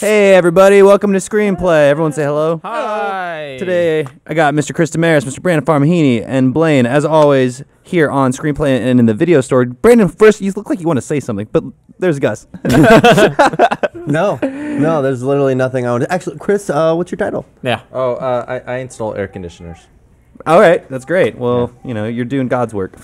Hey everybody, welcome to Screenplay. Everyone say hello. Hi. Today I got Mr. Chris Demarais, Mr. Brandon Farmahini, and Blaine, as always, here on Screenplay and in the video store. Brandon, first, you look like you want to say something, but there's Gus. No, there's literally nothing I want to... Actually, Chris, what's your title? Yeah. Oh, I install air conditioners. All right, that's great. Well, you know, you're doing God's work.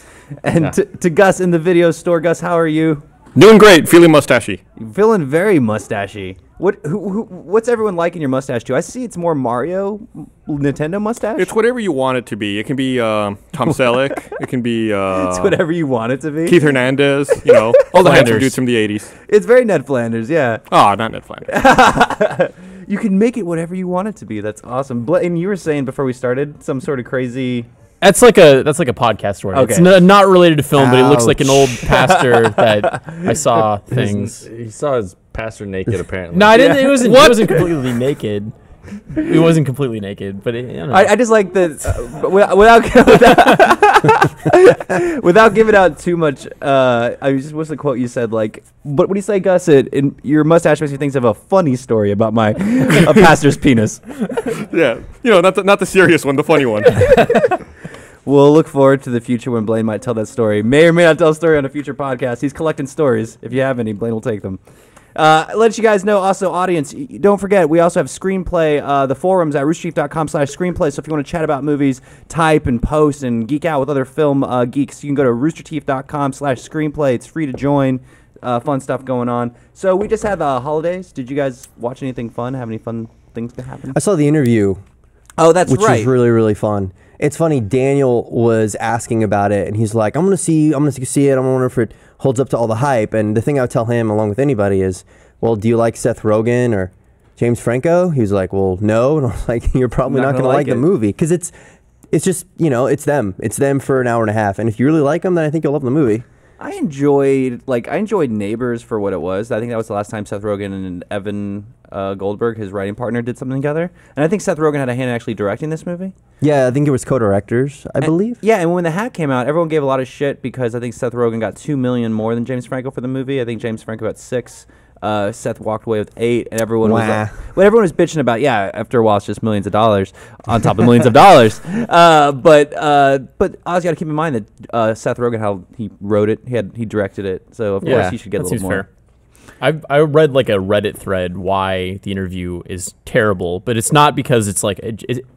And to Gus in the video store, Gus, how are you? Doing great. Feeling mustachy. You're feeling very mustachy. What's everyone liking your mustache to? I see it's more Mario, Nintendo mustache. It's whatever you want it to be. It can be Tom Selleck. It can be it's whatever you want it to be. Keith Hernandez. You know, all the handsome dudes from the 80s. It's very Ned Flanders, yeah. Oh, not Ned Flanders. You can make it whatever you want it to be. That's awesome. Blaine, you were saying before we started some sort of crazy... That's like a podcast story. Okay. It's not related to film, but it looks like an old pastor that I saw things. He saw his pastor naked, apparently. No, I didn't. It wasn't completely naked. It wasn't completely naked, but I just like the without giving out too much. What's the quote you said? Like, what do you say, Gus? Your mustache makes me think of a funny story about a pastor's penis. Yeah, you know, not the serious one, the funny one. We'll look forward to the future when Blaine might tell that story. May or may not tell a story on a future podcast. He's collecting stories. If you have any, Blaine will take them. Let you guys know, also, audience, don't forget, we also have Screenplay, the forums at roosterteeth.com/screenplay. So if you want to chat about movies, type and post and geek out with other film geeks, you can go to roosterteeth.com/screenplay. It's free to join. Fun stuff going on. So we just had the holidays. Did you guys watch anything fun? Have any fun things to happen? I saw The Interview. Oh, that's which right. Which was really, really fun. It's funny, Daniel was asking about it, and he's like, I'm gonna see it. I'm gonna wonder if it holds up to all the hype. And the thing I would tell him, along with anybody, is, well, do you like Seth Rogen or James Franco? He was like, well, no. And I was like, you're probably not gonna like the movie, because it's just, you know, it's them for an hour and a half. And if you really like them, then I think you'll love the movie. I enjoyed Neighbors for what it was. I think that was the last time Seth Rogen and Evan Goldberg, his writing partner, did something together. And I think Seth Rogen had a hand in actually directing this movie. Yeah, I think it was co-directors, I believe. Yeah, and when The Hat came out, everyone gave a lot of shit because I think Seth Rogen got $2 million more than James Franco for the movie. I think James Franco got $6 million. Seth walked away with $8 million, and everyone was like, what everyone was bitching about. Yeah, after a while, it's just millions of dollars on top of millions of dollars. But I always got to keep in mind that Seth Rogen, how he wrote it, he directed it, so of course he should get a little more. Fair. I read like a Reddit thread why The Interview is terrible, but it's not because it's like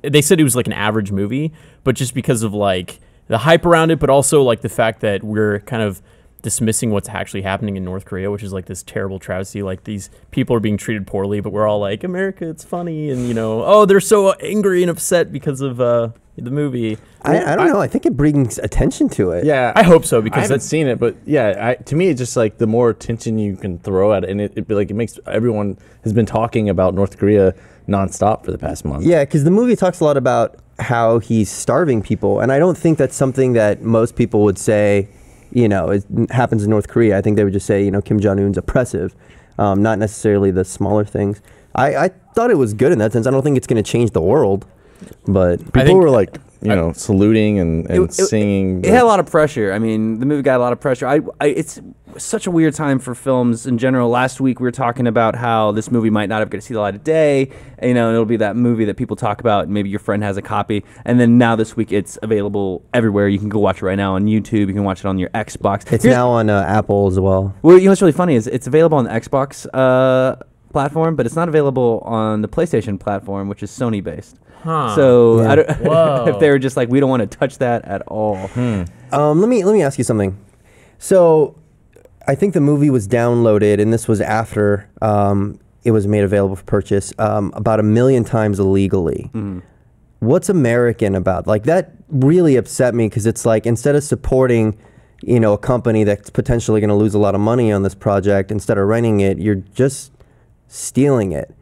they said it was like an average movie, but just because of like the hype around it, but also like the fact that we're kind of dismissing what's actually happening in North Korea, which is like this terrible travesty. Like, these people are being treated poorly, but we're all like, America, it's funny, and, you know, oh, they're so angry and upset because of the movie. I don't know. I think it brings attention to it. Yeah, I hope so, because I haven't seen it, but yeah, to me, it's just like the more attention you can throw at it, and it makes everyone has been talking about North Korea nonstop for the past month. Yeah, because the movie talks a lot about how he's starving people, and I don't think that's something that most people would say, you know, it happens in North Korea. I think they would just say, you know, Kim Jong-un's oppressive, not necessarily the smaller things. I thought it was good in that sense. I don't think it's going to change the world, but people were like, you know, saluting and singing. It had a lot of pressure. I mean, the movie got a lot of pressure. It's such a weird time for films in general. Last week we were talking about how this movie might not have got to see the light of day. You know, and it'll be that movie that people talk about, and maybe your friend has a copy. And then now this week it's available everywhere. You can go watch it right now on YouTube. You can watch it on your Xbox. It's now on Apple as well. Well, you know what's really funny is it's available on the Xbox platform, but it's not available on the PlayStation platform, which is Sony based. Huh. So I don't if they were just like, we don't want to touch that at all. Let me ask you something. So I think the movie was downloaded, and this was after it was made available for purchase, about 1 million times illegally. What's American about? Like, that really upset me, because it's like, instead of supporting, you know, a company that's potentially going to lose a lot of money on this project, instead of renting it, you're just stealing it.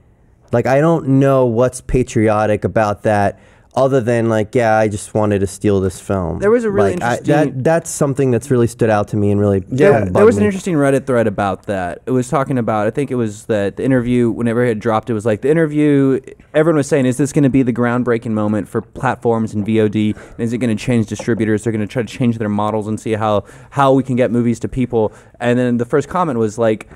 Like, I don't know what's patriotic about that, other than like, yeah, I just wanted to steal this film. There was a really interesting... that's something that's really stood out to me and really there was an interesting Reddit thread about that. It was talking about, I think it was that The Interview, whenever it had dropped, it was like, The Interview, everyone was saying, is this going to be the groundbreaking moment for platforms and VOD? And is it going to change distributors? They're going to try to change their models and see how we can get movies to people. And then the first comment was like,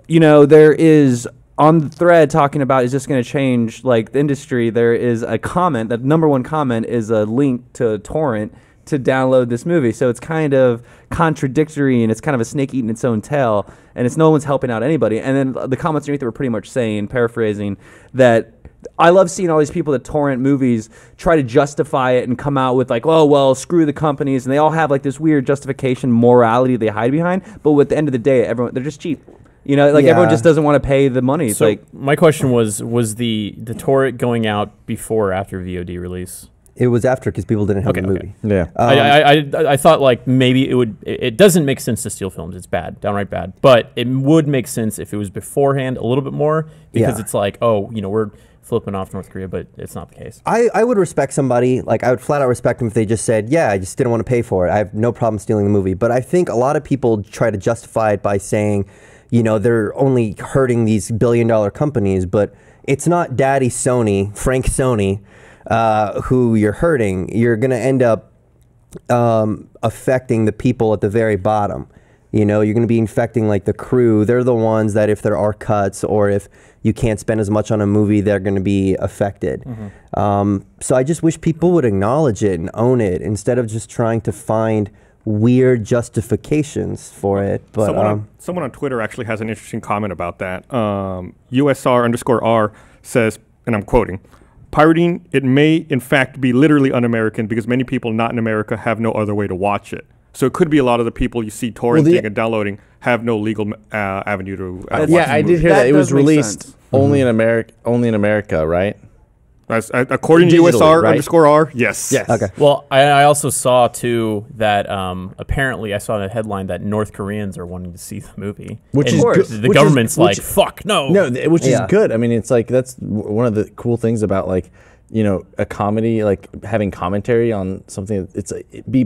you know, there is on the thread talking about is just going to change like the industry, there is a comment, that number one comment is a link to a torrent to download this movie. So it's kind of contradictory, and it's kind of a snake eating its own tail, and it's no one's helping out anybody. And then the comments underneath were pretty much saying, paraphrasing, that I love seeing all these people that torrent movies try to justify it and come out with like, oh, well, screw the companies. And they all have like this weird justification morality they hide behind. But at the end of the day, they're just cheap. You know, like everyone just doesn't want to pay the money. It's So like, my question was the torrent going out before or after VOD release? It was after because people didn't have the movie. Yeah. I thought like maybe it doesn't make sense to steal films. It's bad, downright bad. But it would make sense if it was beforehand a little bit more, because it's like, oh, you know, we're flipping off North Korea, but it's not the case. I would respect somebody, like I would flat out respect them if they just said, yeah, I just didn't want to pay for it. I have no problem stealing the movie. But I think a lot of people try to justify it by saying, you know, they're only hurting these billion-dollar companies, but it's not Daddy Sony, Frank Sony, who you're hurting. You're going to end up affecting the people at the very bottom. You know, you're going to be infecting like the crew. They're the ones that if there are cuts or if you can't spend as much on a movie, they're going to be affected. So I just wish people would acknowledge it and own it instead of just trying to find weird justifications for it. But someone on Twitter actually has an interesting comment about that. USR_R says, and I'm quoting, "Pirating, it may in fact be literally un-American because many people not in America have no other way to watch it. So it could be a lot of the people you see torrenting and downloading have no legal avenue to watch yeah, I did hear that. It was released only in America, right? According to USR_R, yes. Yes. Okay. Well, I also saw too that apparently I saw in a headline that North Koreans are wanting to see the movie, which and is good. The government's like, fuck no, which is good. I mean, it's like that's one of the cool things about like, you know, a comedy, like having commentary on something. It's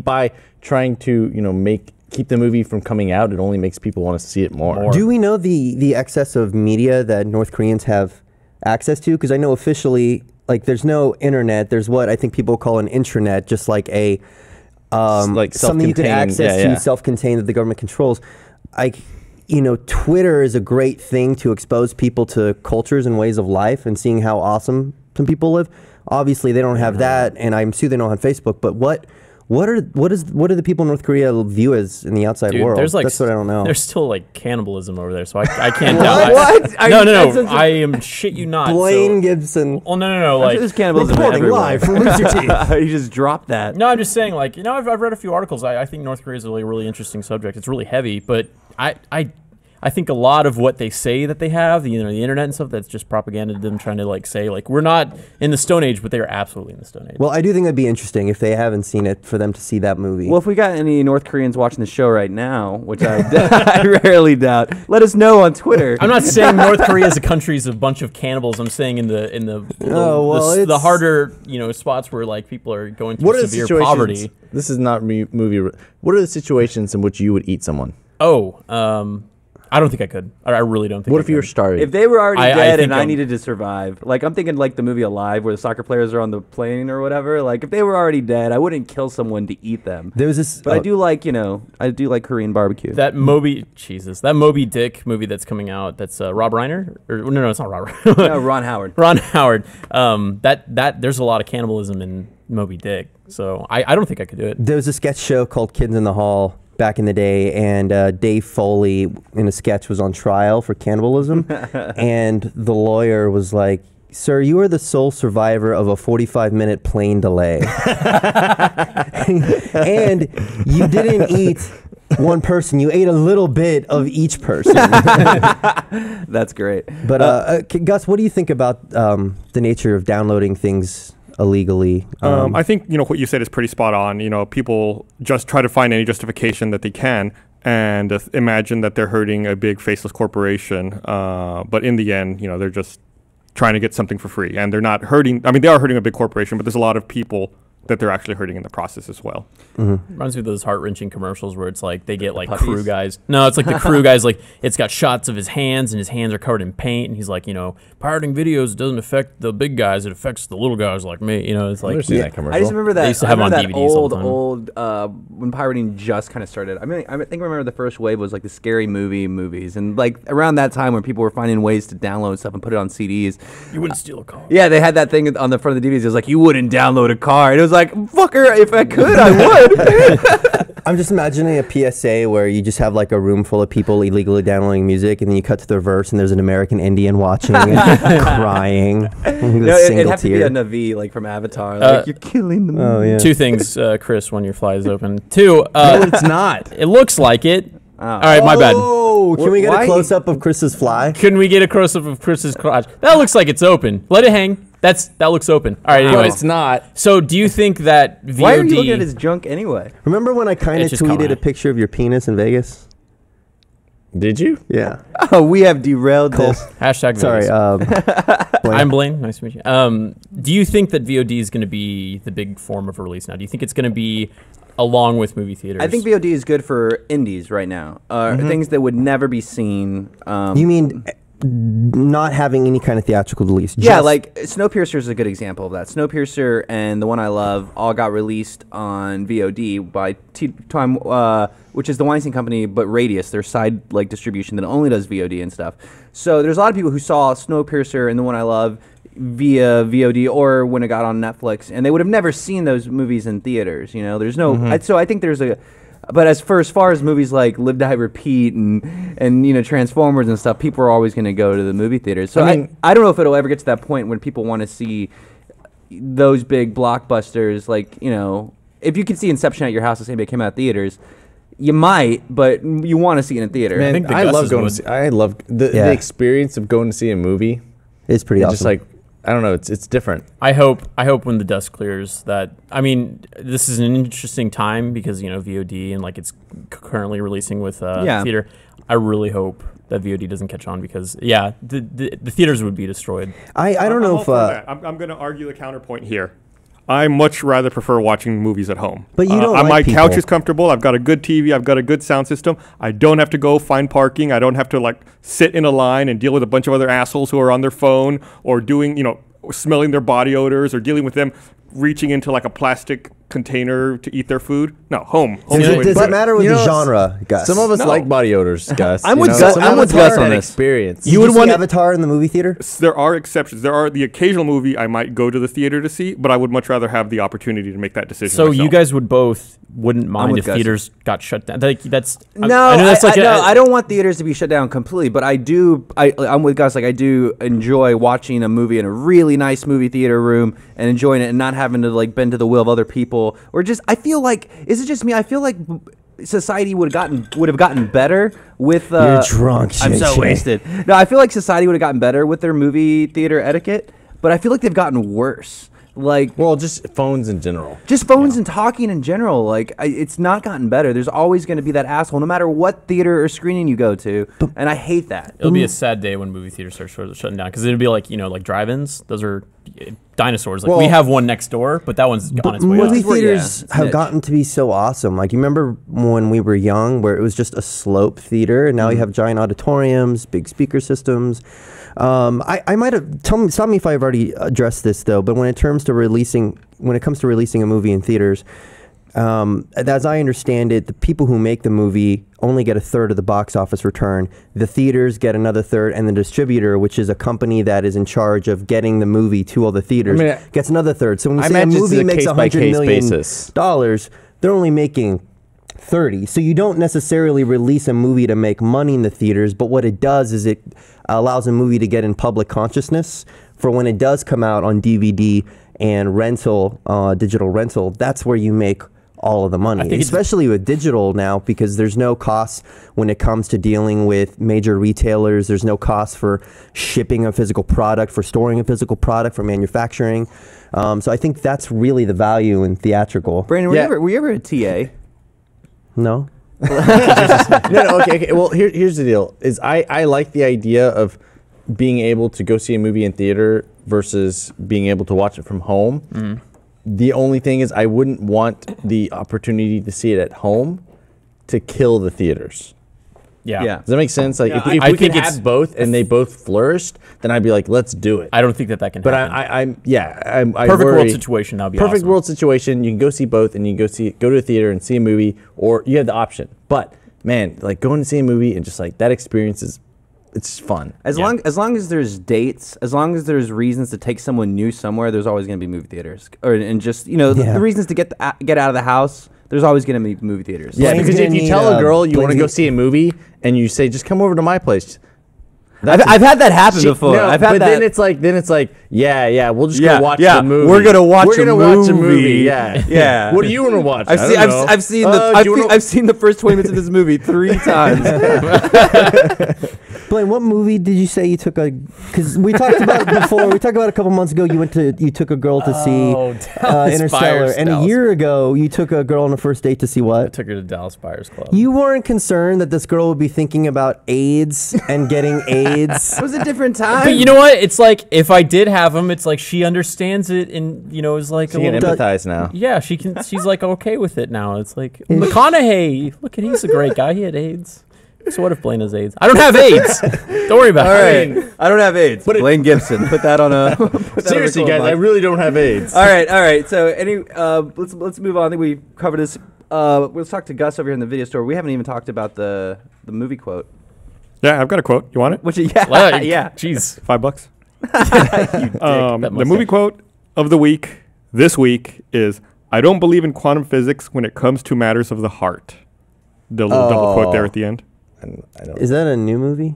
by trying to, you know, keep the movie from coming out. It only makes people want to see it more. Do we know the excess of media that North Koreans have access to? Because I know officially, like, there's no internet. There's what I think people call an intranet, just like a like something you can access to, self-contained, that the government controls. You know, Twitter is a great thing to expose people to cultures and ways of life and seeing how awesome some people live. Obviously, they don't have that, and I'm sure they don't have Facebook. But what do the people in North Korea view as in the outside world? There's like, that's what I don't know. There's still like cannibalism over there, so I can't doubt. What? No. I am shit you not. Blaine Gibson. Well, no. Like, there's cannibalism reporting live from Rooster Teeth. You just dropped that. No, I'm just saying, like, you know, I've read a few articles. I think North Korea is a really interesting subject. It's really heavy, but I think a lot of what they say that they have, you know, the internet and stuff, that's just propaganda to them trying to like say like we're not in the Stone Age, but they are absolutely in the Stone Age. Well, I do think it'd be interesting if they haven't seen it for them to see that movie. Well, if we got any North Koreans watching the show right now, which I rarely doubt, let us know on Twitter. I'm not saying North Korea as a country is a bunch of cannibals. I'm saying in the harder, you know, spots where like people are going through severe poverty. This is not movie. What are the situations in which you would eat someone? I don't think I could. I really don't think. What if you were starving? If they were already dead and I needed to survive, like I'm thinking like the movie Alive, where the soccer players are on the plane or whatever. Like if they were already dead, I wouldn't kill someone to eat them. There was this, but I do like Korean barbecue. That Moby Dick movie that's coming out. That's Rob Reiner. Or no, it's not Rob. No, Ron Howard. Ron Howard. That there's a lot of cannibalism in Moby Dick, so I don't think I could do it. There was a sketch show called Kids in the Hall back in the day, and Dave Foley in a sketch was on trial for cannibalism, and the lawyer was like, "Sir, you are the sole survivor of a 45-minute plane delay, and you didn't eat one person, you ate a little bit of each person." That's great. But Gus, what do you think about the nature of downloading things illegally? I think, you know, what you said is pretty spot on. You know, people just try to find any justification that they can and imagine that they're hurting a big faceless corporation. But in the end, you know, they're just trying to get something for free, and they're not hurting. I mean, they are hurting a big corporation, but there's a lot of people that they're actually hurting in the process as well. Reminds me of those heart-wrenching commercials where it's like they get like crew guys. No, it's like the crew guys, like it's got shots of his hands and his hands are covered in paint and he's like, you know, pirating videos doesn't affect the big guys, it affects the little guys like me. You know, it's like that commercial. I just remember that. They used to have I remember on that DVDs all old, the time. when pirating just kind of started. I mean, I think I remember the first wave was like the scary movies, and like around that time when people were finding ways to download stuff and put it on CDs. You wouldn't steal a car. Yeah, they had that thing on the front of the DVDs. It was like, you wouldn't download a car. And it was like, fucker, if I could, I would. I'm just imagining a PSA where you just have like a room full of people illegally downloading music, and then you cut to the verse, and there's an American Indian watching and crying. No, it'd have to be a Navi, like from Avatar. Like, you're killing them. Oh, yeah. Two things, Chris, when your fly is open. Two, No, it's not. it looks like it. All right, my bad. Oh, can we get Why? a close up of Chris's fly? Couldn't we get a close up of Chris's crotch? That looks like it's open. Let it hang. That looks open. All right, No, anyways. it's not. So do you think that VOD... Why are you looking at his junk anyway? Remember when I kind of It's just coming tweeted a out. picture of your penis in Vegas? Did you? Yeah. Oh, we have derailed this. Hashtag Sorry. Vegas. Blaine. I'm Blaine. Nice to meet you. Do you think that VOD is going to be the big form of release now? Do you think it's going to be along with movie theaters? I think VOD is good for indies right now. Things that would never be seen. You mean not having any kind of theatrical release? Yeah, just- like Snowpiercer is a good example of that. Snowpiercer and The One I Love all got released on VOD by Time, which is the Weinstein Company, but Radius, their side like distribution that only does VOD and stuff. So there's a lot of people who saw Snowpiercer and The One I Love via VOD or when it got on Netflix, and they would have never seen those movies in theaters. You know, there's no. So I think there's a. But as far as movies like Live Die Repeat and you know Transformers and stuff, people are always going to go to the movie theaters. So I mean- I don't know if it'll ever get to that point when people want to see those big blockbusters. Like, you know, if you could see Inception at your house the same day it came out of theaters, you might, but you want to see it in theater. Man, think the I love Gus's going would. to see. I love the experience of going to see a movie. it's pretty It's awesome. just like, I don't know. It's different. I hope when the dust clears that, I mean, this is an interesting time because, you know, VOD and like it's currently releasing with theater. I really hope that VOD doesn't catch on because, yeah, the theaters would be destroyed. I don't know I'm all if. for that. I'm going to argue the counterpoint here. I much rather prefer watching movies at home. But you don't my like couch people. is comfortable. I've got a good TV. I've got a good sound system. I don't have to go find parking. I don't have to like sit in a line and deal with a bunch of other assholes who are on their phone or doing, you know, smelling their body odors or dealing with them reaching into like a plastic container to eat their food. No, home. Home's the way to Does do it matter with You the know, genre, Gus? Some of us No. like body odors, Gus. I'm you with know? Gus- Some I'm of with us Gus like on that this. experience. You would would see wanna- Avatar in the movie theater? There are exceptions. There are the occasional movie I might go to the theater to see, but I would much rather have the opportunity to make that decision. So myself. you guys wouldn't mind with if Gus. theaters got shut down? Like, that's No, I know that's like I don't want theaters to be shut down completely, but I'm with Gus. Like, I do enjoy watching a movie in a really nice movie theater room and enjoying it and not having to like bend to the will of other people or just. I feel like, is it just me? I feel like society would have gotten better with. You're drunk, I'm so Shay. wasted. No, I feel like society would have gotten better with their movie theater etiquette, but I feel like they've gotten worse. Like, Well, just phones in general. just phones and talking in general, like it's not gotten better. There's always going to be that asshole, no matter what theater or screening you go to, and I hate that. It'll be a sad day when movie theaters start shutting down because it'll be like, you know, like drive-ins. Those are dinosaurs. Like, we Well- have one next door, but that one's on its way out. Movie Well, yeah, theaters it's have niche. gotten to be so awesome. Like, you remember when we were young where it was just a slope theater, and now you have giant auditoriums, big speaker systems. I might have stop me if I've already addressed this though, but when it comes to releasing a movie in theaters, as I understand it, the people who make the movie only get a third of the box office return. The theaters get another third, and the distributor, which is a company that is in charge of getting the movie to all the theaters, gets another third. So when you I say a imagine this is movie a makes $100 case-by-case million, basis. they're only making 30. So you don't necessarily release a movie to make money in the theaters, but what it does is it allows a movie to get in public consciousness for when it does come out on DVD and rental, digital rental. That's where you make all of the money, think it's- especially with digital now, because there's no cost when it comes to dealing with major retailers. There's no cost for shipping a physical product, for storing a physical product, for manufacturing. So I think that's really the value in theatrical. Brandon, were you ever a TA? No? No, okay. Well, here's the deal: is I like the idea of being able to go see a movie in theater versus being able to watch it from home. The only thing is I wouldn't want the opportunity to see it at home to kill the theaters. Yeah. Yeah. Does that make sense? Like, Yeah, if I we think could it's- have both and they both flourished, then I'd be like, let's do it. I don't think that can But happen. I Perfect worry. world situation. That'd be Perfect awesome. world situation. You can go see both, and you can go to a theater and see a movie, or you have the option. But man, like going to see a movie and just like that experience it's fun. As long as there's dates, as long as there's reasons to take someone new somewhere, there's always going to be movie theaters. And just the reasons to get out of the house, there's always going to be movie theaters. Yeah, Blaine's because if gonna you need, tell a girl you Blaine's want to go gonna- see a movie and you say just come over to my place, I've had that happen before. No, I've had but that. then it's like, yeah, we'll just go watch yeah, the movie. we're gonna watch We're a gonna watch a movie. movie. Yeah, Yeah. What do you want to watch? I've I seen. don't know. I've seen do you wanna- I've seen the first 20 minutes of this movie 3 times. Blaine, what movie did you say you took a? Because we talked about it before. We talked about it a couple months ago. You took a girl to see Dallas Interstellar, Buyers, and Dallas. a year ago you took a girl on a first date to see I what? took her to Dallas Buyers Club. You weren't concerned that this girl would be thinking about AIDS and getting AIDS. It was a different time. But you know what? It's like if I did have him, it's like she understands it, and is like So a you can little. empathize now. Yeah, she can. She's like okay with it now. It's like McConaughey. Look at he's a great guy. He had AIDS. So what if Blaine has AIDS? I don't have AIDS. Don't worry about All it. right, I don't have AIDS. But Blaine Gibson, put that on a. put that on a Seriously, record guys, I line. really don't have AIDS. All right. So let's move on. I think we covered this. Let's talk to Gus over here in the video store. We haven't even talked about the movie quote. Yeah, I've got a quote. You want it? Which yeah, Jeez. $5. That The mustache. movie quote of the week this week is, "I don't believe in quantum physics when it comes to matters of the heart." The little double quote there at the end. I don't. Is that a new movie?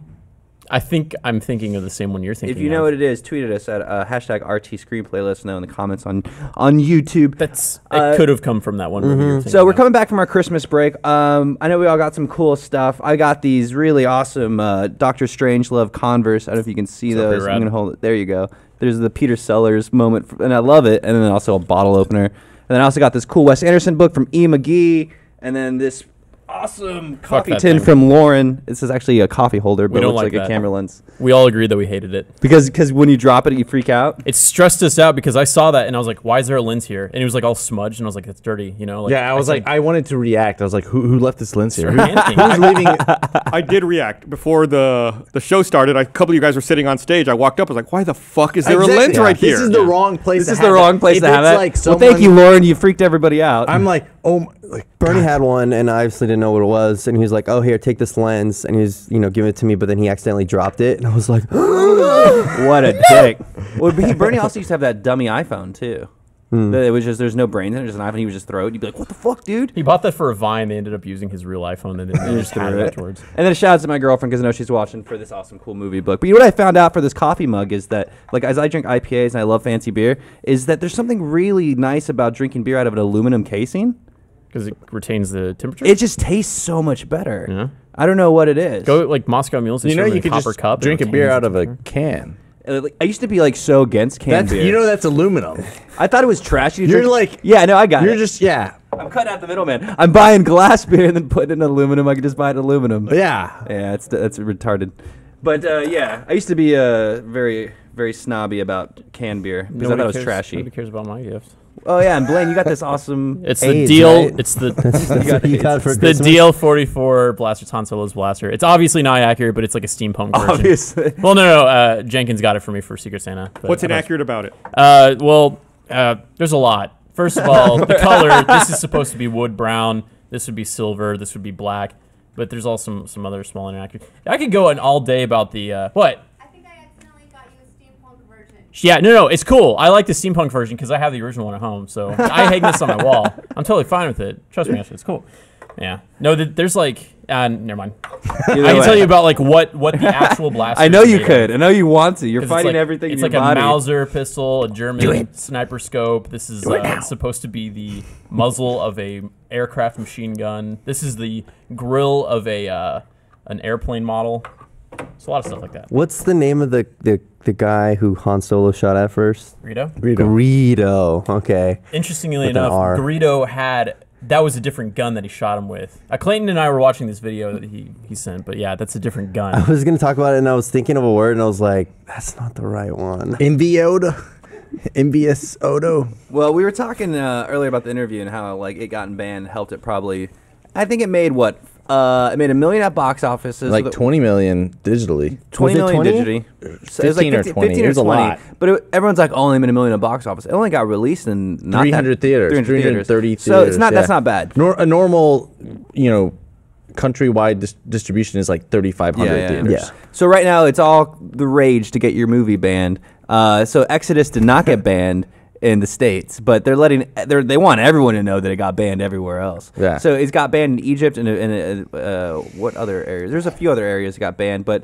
I think I'm thinking of the same one you're thinking. If you know of. what it is, tweet at us at hashtag RT Screenplay. Let us know in the comments on YouTube. It could have come from that one movie. You're thinking So we're of. coming back from our Christmas break. I know we all got some cool stuff. I got these really awesome Doctor Strangelove Converse. I don't know if you can see Those are those. pretty I'm rad. gonna hold it. There you go. There's the Peter Sellers moment, and I love it. And then also a bottle opener. And then I also got this cool Wes Anderson book from E. McGee. And then this awesome coffee that tin thing. from Lauren. This is actually a coffee holder, but it don't looks like like a that. camera lens. We all agreed that we hated it. Because when you drop it, you freak out. It stressed us out because I saw that and I was like, "Why is there a lens here?" And it was like all smudged, and I was like, "It's dirty," Like, Yeah, I was like, I wanted to react. I was like, who left this lens here? Start panicking. Who's leaving? I did react before the show started. A couple of you guys were sitting on stage. I walked up. I was like, "Why the fuck is there a lens right here?" This is the wrong place. This to is have the wrong place If to have it's it. Like Well, thank you, someone- Lauren. You freaked everybody out. I'm like, like Bernie had one, and I obviously didn't know what it was. And he was like, "Oh, here, take this lens." And he was, giving it to me, but then he accidentally dropped it, and I was like, What a dick. Well, Bernie also used to have that dummy iPhone, too. It was just, there's no brains in it, just an iPhone. He would just throw it. You'd be like, what the fuck, dude? He bought that for a Vine. They ended up using his real iPhone, and then they just had it afterwards. And then a shout out to my girlfriend because I know she's watching for this awesome, cool movie book. But you know what I found out for this coffee mug is that, like, as I drink IPAs and I love fancy beer, is that there's something really nice about drinking beer out of an aluminum casing. Because it retains the temperature. It just tastes so much better. Yeah. I don't know what it is. Go like Moscow Mules. They you know, serve it you in could copper just cup. drink a and beer retains out the of a temperature. can. I used to be like so against canned beer. That's aluminum. I thought it was trash. You're like, yeah, no, I got You're it. just I'm cutting out the middleman. I'm buying glass beer and then putting it in aluminum. I could just buy it in aluminum. yeah. Yeah, that's retarded. But yeah, I used to be very, very snobby about canned beer because I thought it was trashy. Nobody cares about my gift. Oh yeah, and Blaine, you got this awesome. It's the AIDS, deal. right? It's the That's what you got for it's the Christmas? DL-44 blaster. Han Solo's blaster. It's obviously not accurate, but it's like a steampunk version. Obviously. Well, no. Jenkins got it for me for Secret Santa. but What's I thought- inaccurate about it? There's a lot. First of all, the color. This is supposed to be wood brown. This would be silver. This would be black. But there's also some other small inaccuracies. I could go on all day about the what. I think I accidentally got you a steampunk version. Yeah, no, it's cool. I like the steampunk version because I have the original one at home. So I hang this on my wall. I'm totally fine with it. Trust me, actually, it's cool. Yeah. No, there's like, never mind. I can tell you about like what the actual blaster. I know is you made could. of. I know you want to. You're 'Cause fighting it's like, everything It's in your like body. a Mauser pistol, a German sniper scope. This is supposed to be the muzzle of a aircraft machine gun. This is the grill of an airplane model. It's a lot of stuff like that. What's the name of the guy who Han Solo shot at first? Greedo? Greedo. Okay. Interestingly With an enough, R. Greedo that was a different gun that he shot him with. Clayton and I were watching this video that he sent, but yeah, that's a different gun. I was gonna talk about it, and I was thinking of a word, and I was like, "That's not the right one." Enviota. Envious Odo. Well, we were talking earlier about the interview and how like it gotten banned helped it probably. I think it made what? It made $1 million at box offices. Like 20 million digitally. 20 million 20? digitally. So it was like 15 or 20. 15 It was a lot. But everyone's like, only made $1 million at box office. It only got released in not 300 theaters. 330 theaters. So it's not that's not bad. A normal, countrywide distribution is like 3,500 theaters. Yeah. So right now it's all the rage to get your movie banned. So Exodus did not get banned in the States, but they want everyone to know that it got banned everywhere else. Yeah. So it's got banned in Egypt and what other areas? There's a few other areas that got banned, but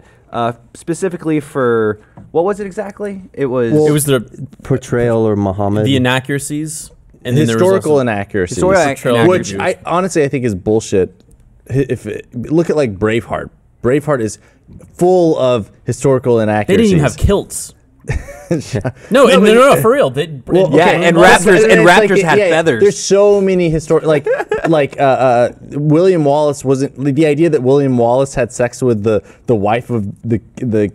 specifically for what was it exactly? It was the Portrayal or Muhammad. the inaccuracies and then there was Historical also inaccuracies. Historical Which inaccuracies. I think is bullshit. Look at like Braveheart. Braveheart is full of historical they inaccuracies. didn't even have kilts. No, for real. and raptors had feathers. There's so many historic like William Wallace wasn't the idea that William Wallace had sex with the wife of the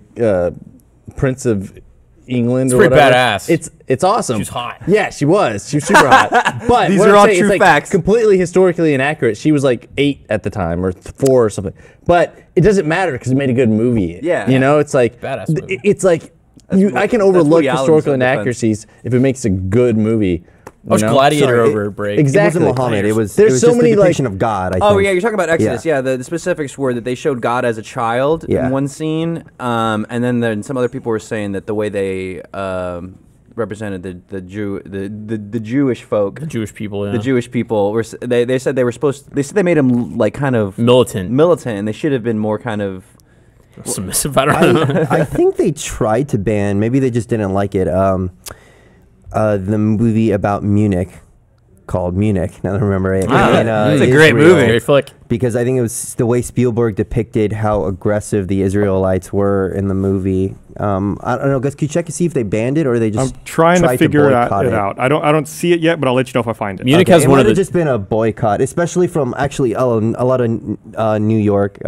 Prince of England or pretty whatever. badass. It's awesome. She was hot. Yeah, she was. She was super hot. But These what are I'm all saying, true it's facts. Completely historically inaccurate. She was like 8 at the time or 4 or something. But it doesn't matter because it made a good movie. Yeah. It's like Badass movie. it's like I can that's overlook Woody Allen's historical defense. inaccuracies if it makes a good movie. I was Gladiator over a break. Exactly. It wasn't Muhammad. It was There's so just many, the like- depiction of God. I think. Oh yeah, you're talking about Exodus. Yeah. Yeah, the specifics were that they showed God as a child Yeah. in one scene, and then some other people were saying that the way they represented the Jewish folk, Jewish people, yeah. the Jewish people were they said they were supposed. They said they made them like kind of militant, and they should have been more kind of. submissive. I don't know. I think they tried to ban. Maybe they just didn't like it. The movie about Munich, called Munich. Now that I remember it. It's a great Israel, movie. Great flick. because I think it was the way Spielberg depicted how aggressive the Israelites were in the movie. I don't know. Guys, can you check to see if they banned it or they just? I'm trying to tried figure boycott it out. I don't see it yet, but I'll let you know if I find it. Munich Okay, has it one might of have the just been a boycott, especially from actually a lot of New York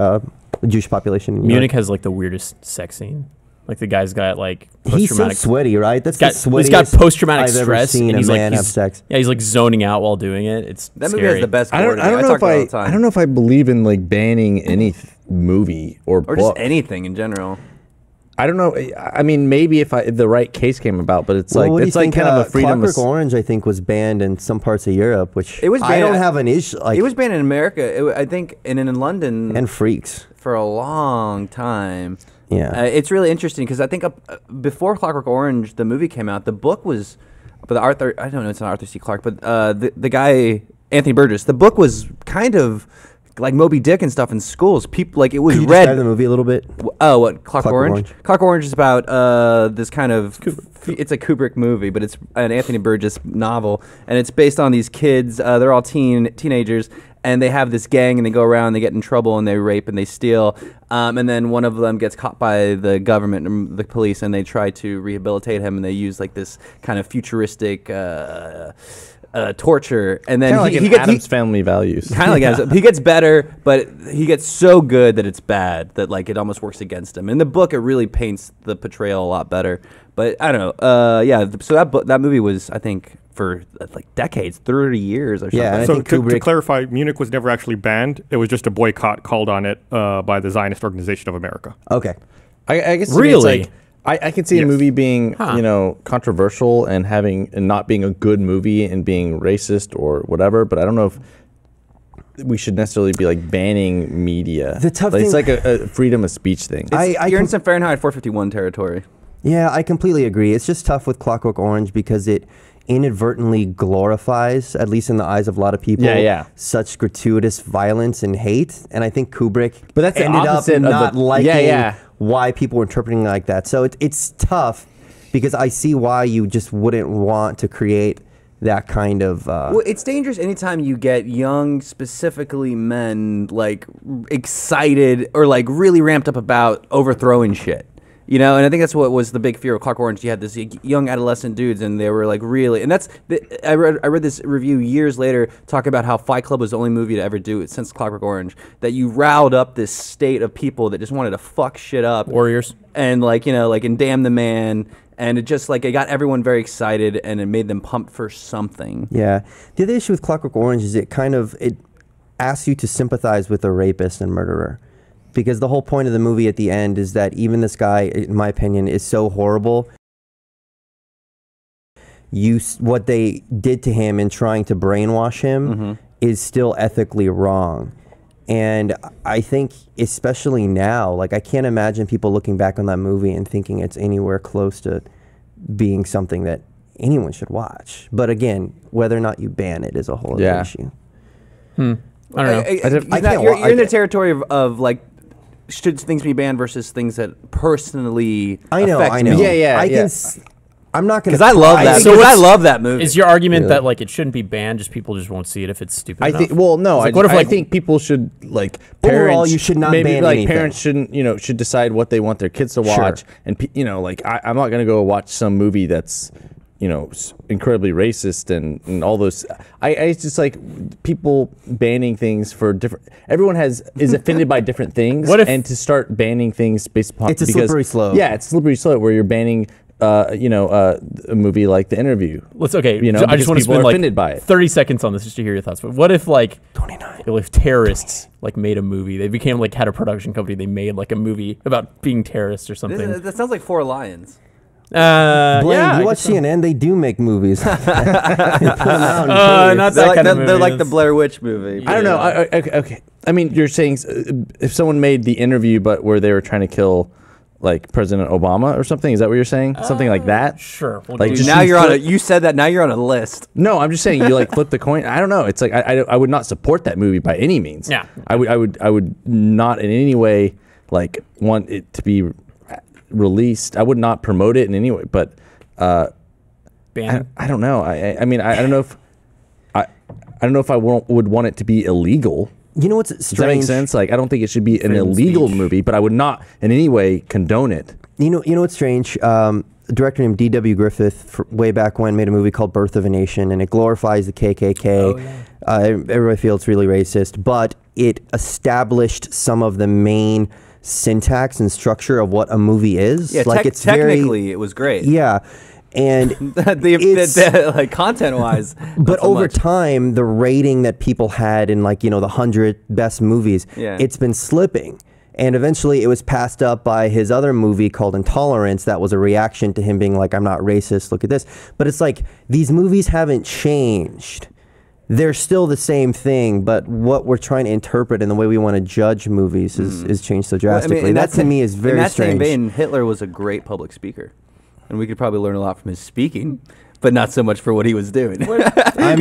Jewish population. In New Munich York. has like the weirdest sex scene. Like the guy's got like He's so post-traumatic. sweaty, right? That's He's got post-traumatic I've ever stress, seen and a he's man like have sex. yeah, he's like zoning out while doing it. It's That scary. movie has the best. I don't coordinator. know talk if about it all the time. I don't know if I believe in like banning any movie or or book. just anything in general. I don't know. I mean, maybe if the right case came about, but it's Well, what do it's you like think, kind of a freedom. Clockwork Orange, I think, was banned in some parts of Europe, which It was I banned- don't have an issue. Like, It was banned in America. I think, and in London and Freaks. for a long time. Yeah. It's really interesting because I think before Clockwork Orange, the movie came out. The book was, but the Arthur. I don't know. It's not Arthur C. Clarke, but the guy Anthony Burgess. The book was kind of like Moby Dick and stuff in schools. People like it was Could you read. describe the movie a little bit? Oh, what Clockwork Clockwork Orange? Orange. Clockwork Orange is about this kind of. It's a Kubrick movie, but it's an Anthony Burgess novel, and it's based on these kids. They're all teenagers, and they have this gang, and they go around, they get in trouble, and they rape and they steal, and then one of them gets caught by the government, the police, and they try to rehabilitate him, and they use like this kind of futuristic. Torture, and then Kind of like he in gets Adam's Family Values. kind of like he gets better, but he gets so good that it's bad that like it almost works against him. In the book, it really paints the portrayal a lot better. But I don't know. So that movie was, I think, for like decades, 30 years or something. Yeah, and I So think to Kubrick. clarify, Munich was never actually banned. It was just a boycott called on it by the Zionist Organization of America. Okay. I guess to me Really? it's like, I can see a Yes. movie being Huh. controversial and not being a good movie and being racist or whatever, but I don't know if we should necessarily be like banning media. The tough Like, it's thing- like a freedom of speech thing. You're in some Fahrenheit 451 territory. Yeah, I completely agree. It's just tough with Clockwork Orange because it inadvertently glorifies, at least in the eyes of a lot of people, Yeah. such gratuitous violence and hate. And I think Kubrick But that's the ended up opposite of not the- liking Yeah. why people were interpreting like that. So it's tough because I see why you just wouldn't want to create that kind of... Well, it's dangerous anytime you get young, specifically men, like excited or like really ramped up about overthrowing shit. You know, and I think that's what was the big fear of Clockwork Orange. You had this young adolescent dudes, and they were like really, and I read this review years later talking about how Fight Club was the only movie to ever do it since Clockwork Orange. That you riled up this state of people that just wanted to fuck shit up. Warriors. And like, you know, like in Damn the Man, and it just like it got everyone very excited, and it made them pumped for something. Yeah. The other issue with Clockwork Orange is it asks you to sympathize with a rapist and murderer. Because the whole point of the movie at the end is that even this guy, in my opinion, is so horrible. What they did to him in trying to brainwash him is still ethically wrong. And I think, especially now, like I can't imagine people looking back on that movie and thinking it's anywhere close to being something that anyone should watch. But again, whether or not you ban it is a whole other issue. I don't know. You're in the territory of like, should things be banned versus things that personally affect me. Yeah. I'm not going to. Because I love that. So I love that movie. Is your argument that like it shouldn't be banned, just people just won't see it if it's stupid I enough? think. Well, no. Like, what if I like think people should like Overall, parents. you should not maybe ban like anything. parents shouldn't should decide what they want their kids to watch, and like I'm not going to go watch some movie that's incredibly racist and all those. It's just like people banning things for different. Everyone is offended by different things. And to start banning things based upon it's a slippery slope. Yeah, it's a slippery slope where you're banning. A movie like The Interview. I just want to people spend are like offended by it. 30 seconds on this just to hear your thoughts. But what if like 29? If terrorists like made a movie, they became like had a production company, they made like a movie about being terrorists or something. That sounds like Four Lions. Blaine, yeah, you watch CNN? They do make movies. They put 'em out in not theaters. that kind of movie. They're like the Blair Witch movie. I don't know. Okay. I mean, you're saying if someone made The Interview, but where they were trying to kill like President Obama or something, is that what you're saying? Something like that? Sure. We'll Like do just Now you're on you said that. Now you're on a list. No, I'm just saying you like flip the coin. I don't know. It's like I would not support that movie by any means. Yeah. I would not in any way like want it to be released. I would not promote it in any way. But ban. I don't know. I mean I don't know if I don't know if I would want it to be illegal. You know what's strange? Does that make sense? Like I don't think it should be an Freedom of illegal speech. movie, but I would not in any way condone it. You know what's strange? A director named D.W. Griffith, way back when, made a movie called Birth of a Nation, and it glorifies the KKK. Everybody feels it's really racist, but it established some of the main syntax and structure of what a movie is. Yeah, like it's technically it was great. Yeah. And like content-wise, but not so over much. time, the rating that people had in like the 100 best movies, it's been slipping. And eventually, it was passed up by his other movie called Intolerance. That was a reaction to him being like, "I'm not racist. Look at this." But it's like these movies haven't changed. They're still the same thing, but what we're trying to interpret and the way we want to judge movies is changed so drastically. Well, that to me is very in that strange. same vein, Hitler was a great public speaker, and we could probably learn a lot from his speaking, but not so much for what he was doing. I'm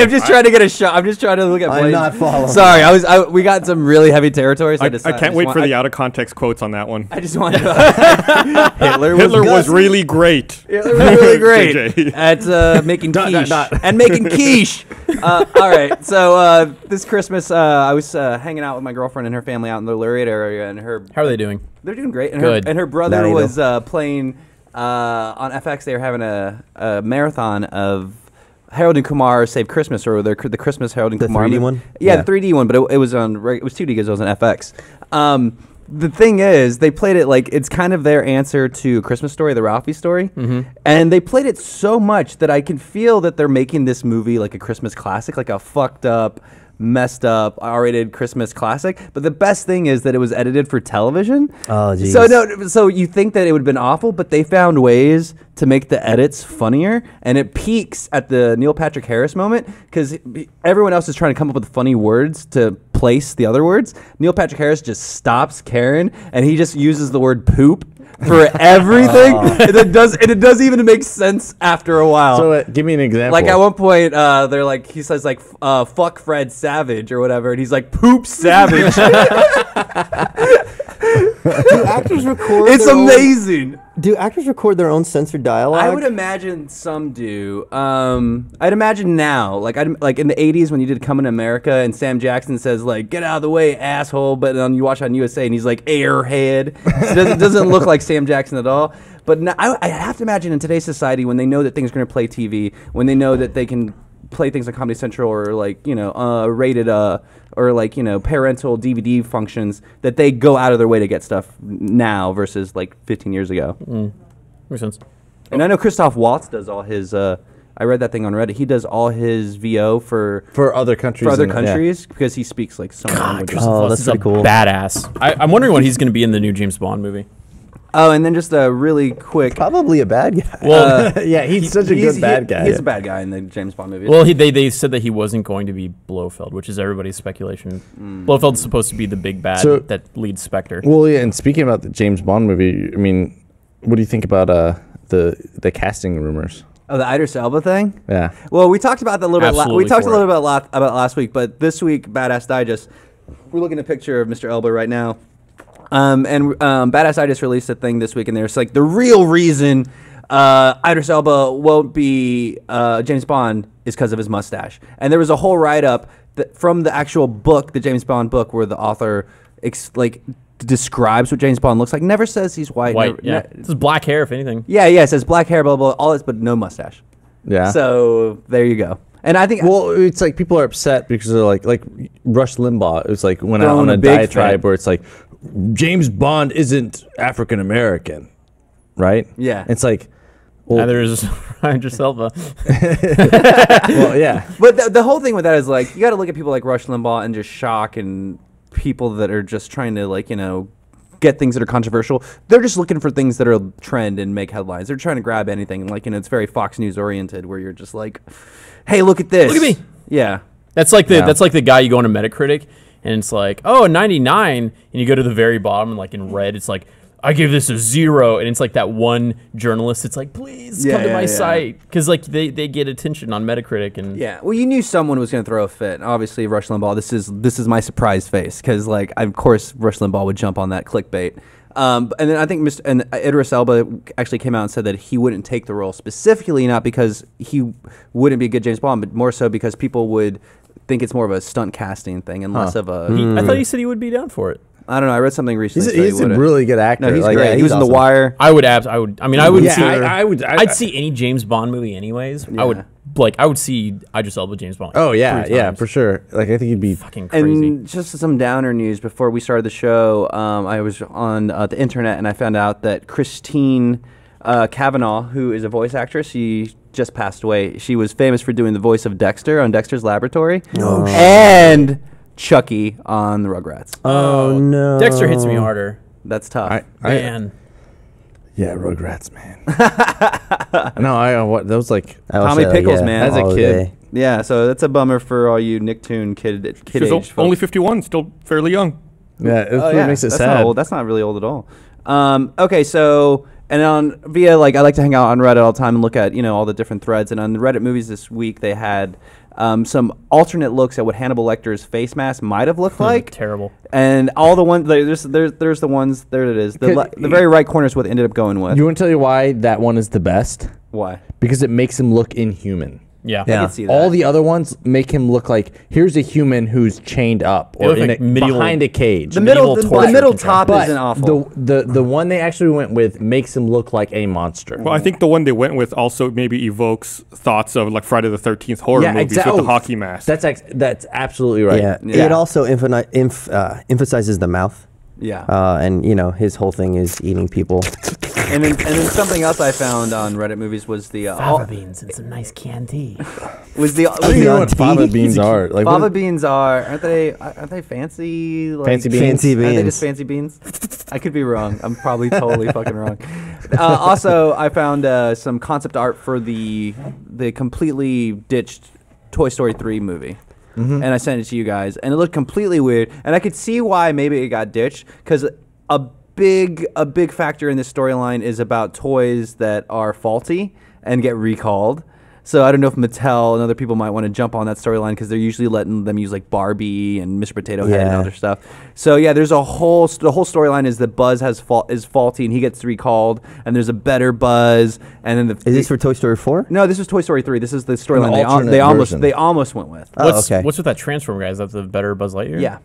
just trying to get a shot. I'm just trying to look at. I'm not following. Sorry, we got some really heavy territory. So I can't wait for the out of context quotes on that one. I just wanted to. Hitler was really great. Hitler was really great JJ. at making quiche and making quiche. All right, so this Christmas, I was hanging out with my girlfriend and her family out in the Laredo area, and How are they doing? they're doing great. And Good. her brother Not was playing on FX. They were having a marathon of Harold and Kumar Save Christmas, or the Christmas Harold and The Kumar 3D movie. one? Yeah, Yeah. the 3D one, but it was on. It was 2D because it was on FX. The thing is, they played it like it's kind of their answer to Christmas Story, the Ralphie story, and they played it so much that I can feel that they're making this movie like a Christmas classic, like a fucked up, messed up, R-rated Christmas classic. But the best thing is that it was edited for television. Oh, geez. So you think that it would have been awful, but they found ways to make the edits funnier, and it peaks at the Neil Patrick Harris moment because everyone else is trying to come up with funny words to place the other words. Neil Patrick Harris just stops caring, and he just uses the word poop for everything, and it does even make sense after a while. So give me an example. Like at one point, they're like, he says like, "Fuck Fred Savage" or whatever, and he's like, "Poop Savage." Do actors record? It's amazing. Do actors record their own censored dialogue? I would imagine some do. I'd imagine now, like in the '80s when you did "Coming to America" and Sam Jackson says like "Get out of the way, asshole," but then you watch on USA and he's like "Airhead." So it doesn't look like Sam Jackson at all. But now, I have to imagine in today's society when they know that things are going to play TV, when they know that they can play things on Comedy Central or like rated or like parental DVD functions, that they go out of their way to get stuff now versus like 15 years ago. Makes sense. And I know Christoph Waltz does all his. I read that thing on Reddit. He does all his VO for other countries. Because he speaks like so many languages. Oh, that's pretty cool. Badass. I'm wondering what he's going to be in the new James Bond movie. Oh, and then just a really quick. Probably a bad guy. Well, Yeah, he's such a good bad guy. He's a bad guy in the James Bond movie. well, they said that he wasn't going to be Blofeld, which is everybody's speculation. Blofeld's supposed to be the big bad So- that leads Spectre. Well, yeah, and speaking about the James Bond movie, I mean, what do you think about the casting rumors? Oh, the Idris Elba thing. Yeah. Well, we talked about that a little bit. Absolutely We talked a for little bit about last week, but this week, Badass Digest, we're looking at a picture of Mr. Elba right now. Badass Digest released a thing this week, and there's like the real reason Idris Elba won't be James Bond is because of his mustache. And there was a whole write-up from the actual book, the James Bond book, where the author describes what James Bond looks like. Never says he's white. White, this is black hair, if anything. Yeah, it says black hair, blah, blah, all this, but no mustache. Yeah. So there you go. And I think Well, it's like people are upset because they're like Rush Limbaugh. It was like went out Throwing on a a big diatribe fit. where it's like James Bond isn't African American, right? Yeah. It's like, well, Neither is Idris Elba. well, yeah. But the whole thing with that is like you got to look at people like Rush Limbaugh and just shock and people that are just trying to get things that are controversial. They're just looking for things that are trend and make headlines. They're trying to grab anything. Like it's very Fox News oriented where you're just like, hey, look at this. Look at me. Yeah. That's like the guy you go on a Metacritic and it's like, oh, a 99, and you go to the very bottom and like in red it's like, I give this a 0, and it's like that one journalist. It's like, please come to my site, because like they get attention on Metacritic and Well, you knew someone was going to throw a fit. Obviously, Rush Limbaugh. This is my surprise face because like of course Rush Limbaugh would jump on that clickbait. And then I think Idris Elba actually came out and said that he wouldn't take the role specifically, not because he wouldn't be a good James Bond, but more so because people would think it's more of a stunt casting thing and less of a. I thought he said he would be down for it. I don't know. I read something recently. He's a really good actor. No, he's Like, great. yeah, He was in The awesome. Wire. I would. I would. Yeah, see, I'd see any James Bond movie anyways. Yeah. I would see Idris Elba James Bond. Oh yeah, 3 yeah, times. for sure. Like I think he'd be Fucking crazy. And just some downer news before we started the show. I was on the internet and I found out that Christine Cavanaugh, who is a voice actress, she just passed away. She was famous for doing the voice of Dexter on Dexter's Laboratory, and Chucky on the Rugrats. Oh no. Dexter hits me harder. That's tough. Man. yeah, Rugrats, man. That was like I would Tommy say, Pickles, man. As a all kid. day. Yeah, so that's a bummer for all you Nicktoon kid She's age folks. only 51, still fairly young. Yeah, it Oh, really makes it that's sad. Not old. That's not really old at all. Okay, so and on via I like to hang out on Reddit all the time and look at all the different threads. And on the Reddit movies this week, they had some alternate looks at what Hannibal Lecter's face mask might have looked like. Terrible. And all the ones there's the ones there it is. The very right corner is what they ended up going with. You want to tell you why that one is the best? Why? Because it makes him look inhuman. Yeah. I can see that. All the other ones make him look like here's a human who's chained up They or look like medieval- behind a cage. the medieval middle torture top But isn't awful. the one they actually went with makes him look like a monster. Well, I think the one they went with also maybe evokes thoughts of like Friday the 13th horror movies with the hockey mask. That's absolutely right. Yeah. It also emphasizes the mouth. Yeah. And his whole thing is eating people. And then something else I found on Reddit movies was the Fava beans and some nice canned tea. was the I don't even know what fava beans are. Like fava what- beans aren't they fancy Fancy beans? Fancy Aren't they beans. just fancy beans? I could be wrong. I'm probably totally fucking wrong. Also, I found some concept art for the completely ditched Toy Story 3 movie. And I sent it to you guys, and it looked completely weird. And I could see why maybe it got ditched, because a big factor in this storyline is about toys that are faulty and get recalled. So I don't know if Mattel and other people might want to jump on that storyline because they're usually letting them use like Barbie and Mr. Potato Head and Yeah. other stuff. So yeah, there's the whole storyline is that Buzz is faulty and he gets recalled, and there's a better Buzz, and then Is this for Toy Story 4? no, this is Toy Story 3. This is the storyline alternate they version. almost went with. Oh, okay. What's with that Transformer guy? Is that the better Buzz Lightyear? Yeah.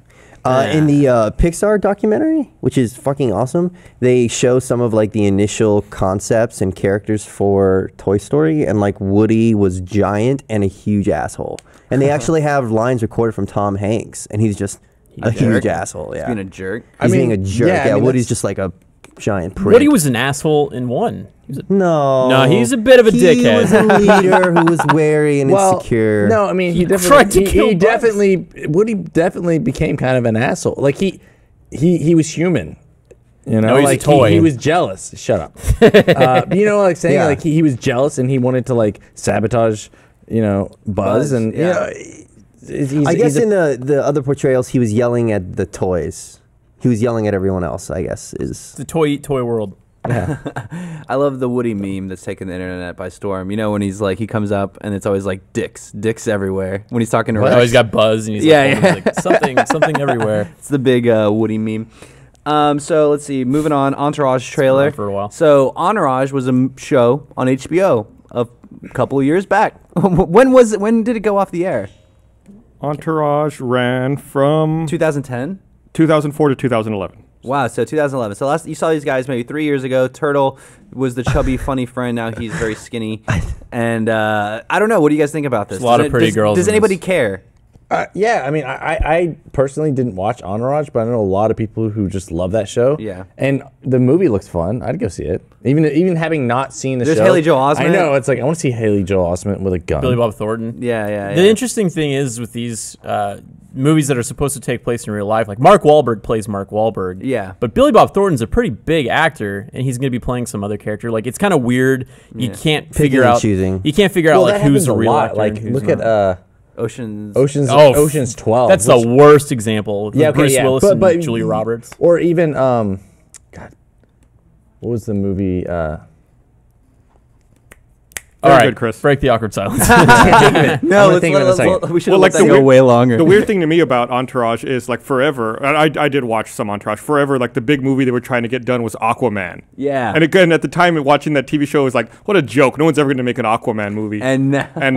In the Pixar documentary, which is fucking awesome, they show some of like the initial concepts and characters for Toy Story, and like Woody was giant and a huge asshole, and they actually have lines recorded from Tom Hanks, and he's just a huge asshole. Yeah, He's being a jerk. He's being a jerk. yeah, I Yeah, mean, Woody's that's- just like a giant prick. Woody was an asshole in 1. He was a, no, he's a bit of a he dickhead. was a leader who was wary and insecure. No, I mean he tried to definitely kill he Buzz. definitely Woody definitely became kind of an asshole. Like he was human. You know, No, he's a like toy. he was jealous. Shut up. You know, like saying Yeah. like he was jealous and he wanted to like sabotage, Buzz, and yeah. I guess in the other portrayals, he was yelling at the toys. He was yelling at everyone else, I guess, is... the toy world. I love the Woody meme that's taken the internet by storm. You know, when he's like, he comes up and it's always like dicks everywhere when he's talking to Rex. Oh, he's got Buzz and he's like something everywhere. It's the big Woody meme. So let's see. Moving on. Entourage trailer. around for a while. So Entourage was a show on HBO a couple of years back. When did it go off the air? Entourage ran from 2010. 2004 to 2011. Wow. So 2011. So you saw these guys maybe 3 years ago. Turtle was the chubby, funny friend. Now he's very skinny. And I don't know. What do you guys think about this? There's a lot of pretty girls Does in anybody this. care? Yeah, I mean, I personally didn't watch Entourage, but I know a lot of people who just love that show. Yeah. And the movie looks fun. I'd go see it. Even having not seen the There's show. Haley Joel Osment. I know. It's like, I want to see Haley Joel Osment with a gun. Billy Bob Thornton. Yeah. The interesting thing is with these movies that are supposed to take place in real life, like Mark Wahlberg plays Mark Wahlberg. Yeah. But Billy Bob Thornton's a pretty big actor, and he's going to be playing some other character. Like, it's kind of weird. You can't figure and out. choosing. You can't figure out Well, like that who's happens a real lot. actor. Like, and who's look not. at Oceans. Ocean's 12. That's which- the worst example. Yeah, okay, Bruce yeah. Willis But and Julia Roberts. Or even, God, what was the movie? All right, good, Chris. break the awkward silence. No, I'm gonna think of it in a second. we should Well, let like that the go weird- way longer. The weird thing to me about Entourage is like forever, and I did watch some Entourage. Forever, like the big movie they were trying to get done was Aquaman. Yeah. And again, at the time watching that TV show was like, what a joke. No one's ever going to make an Aquaman movie. And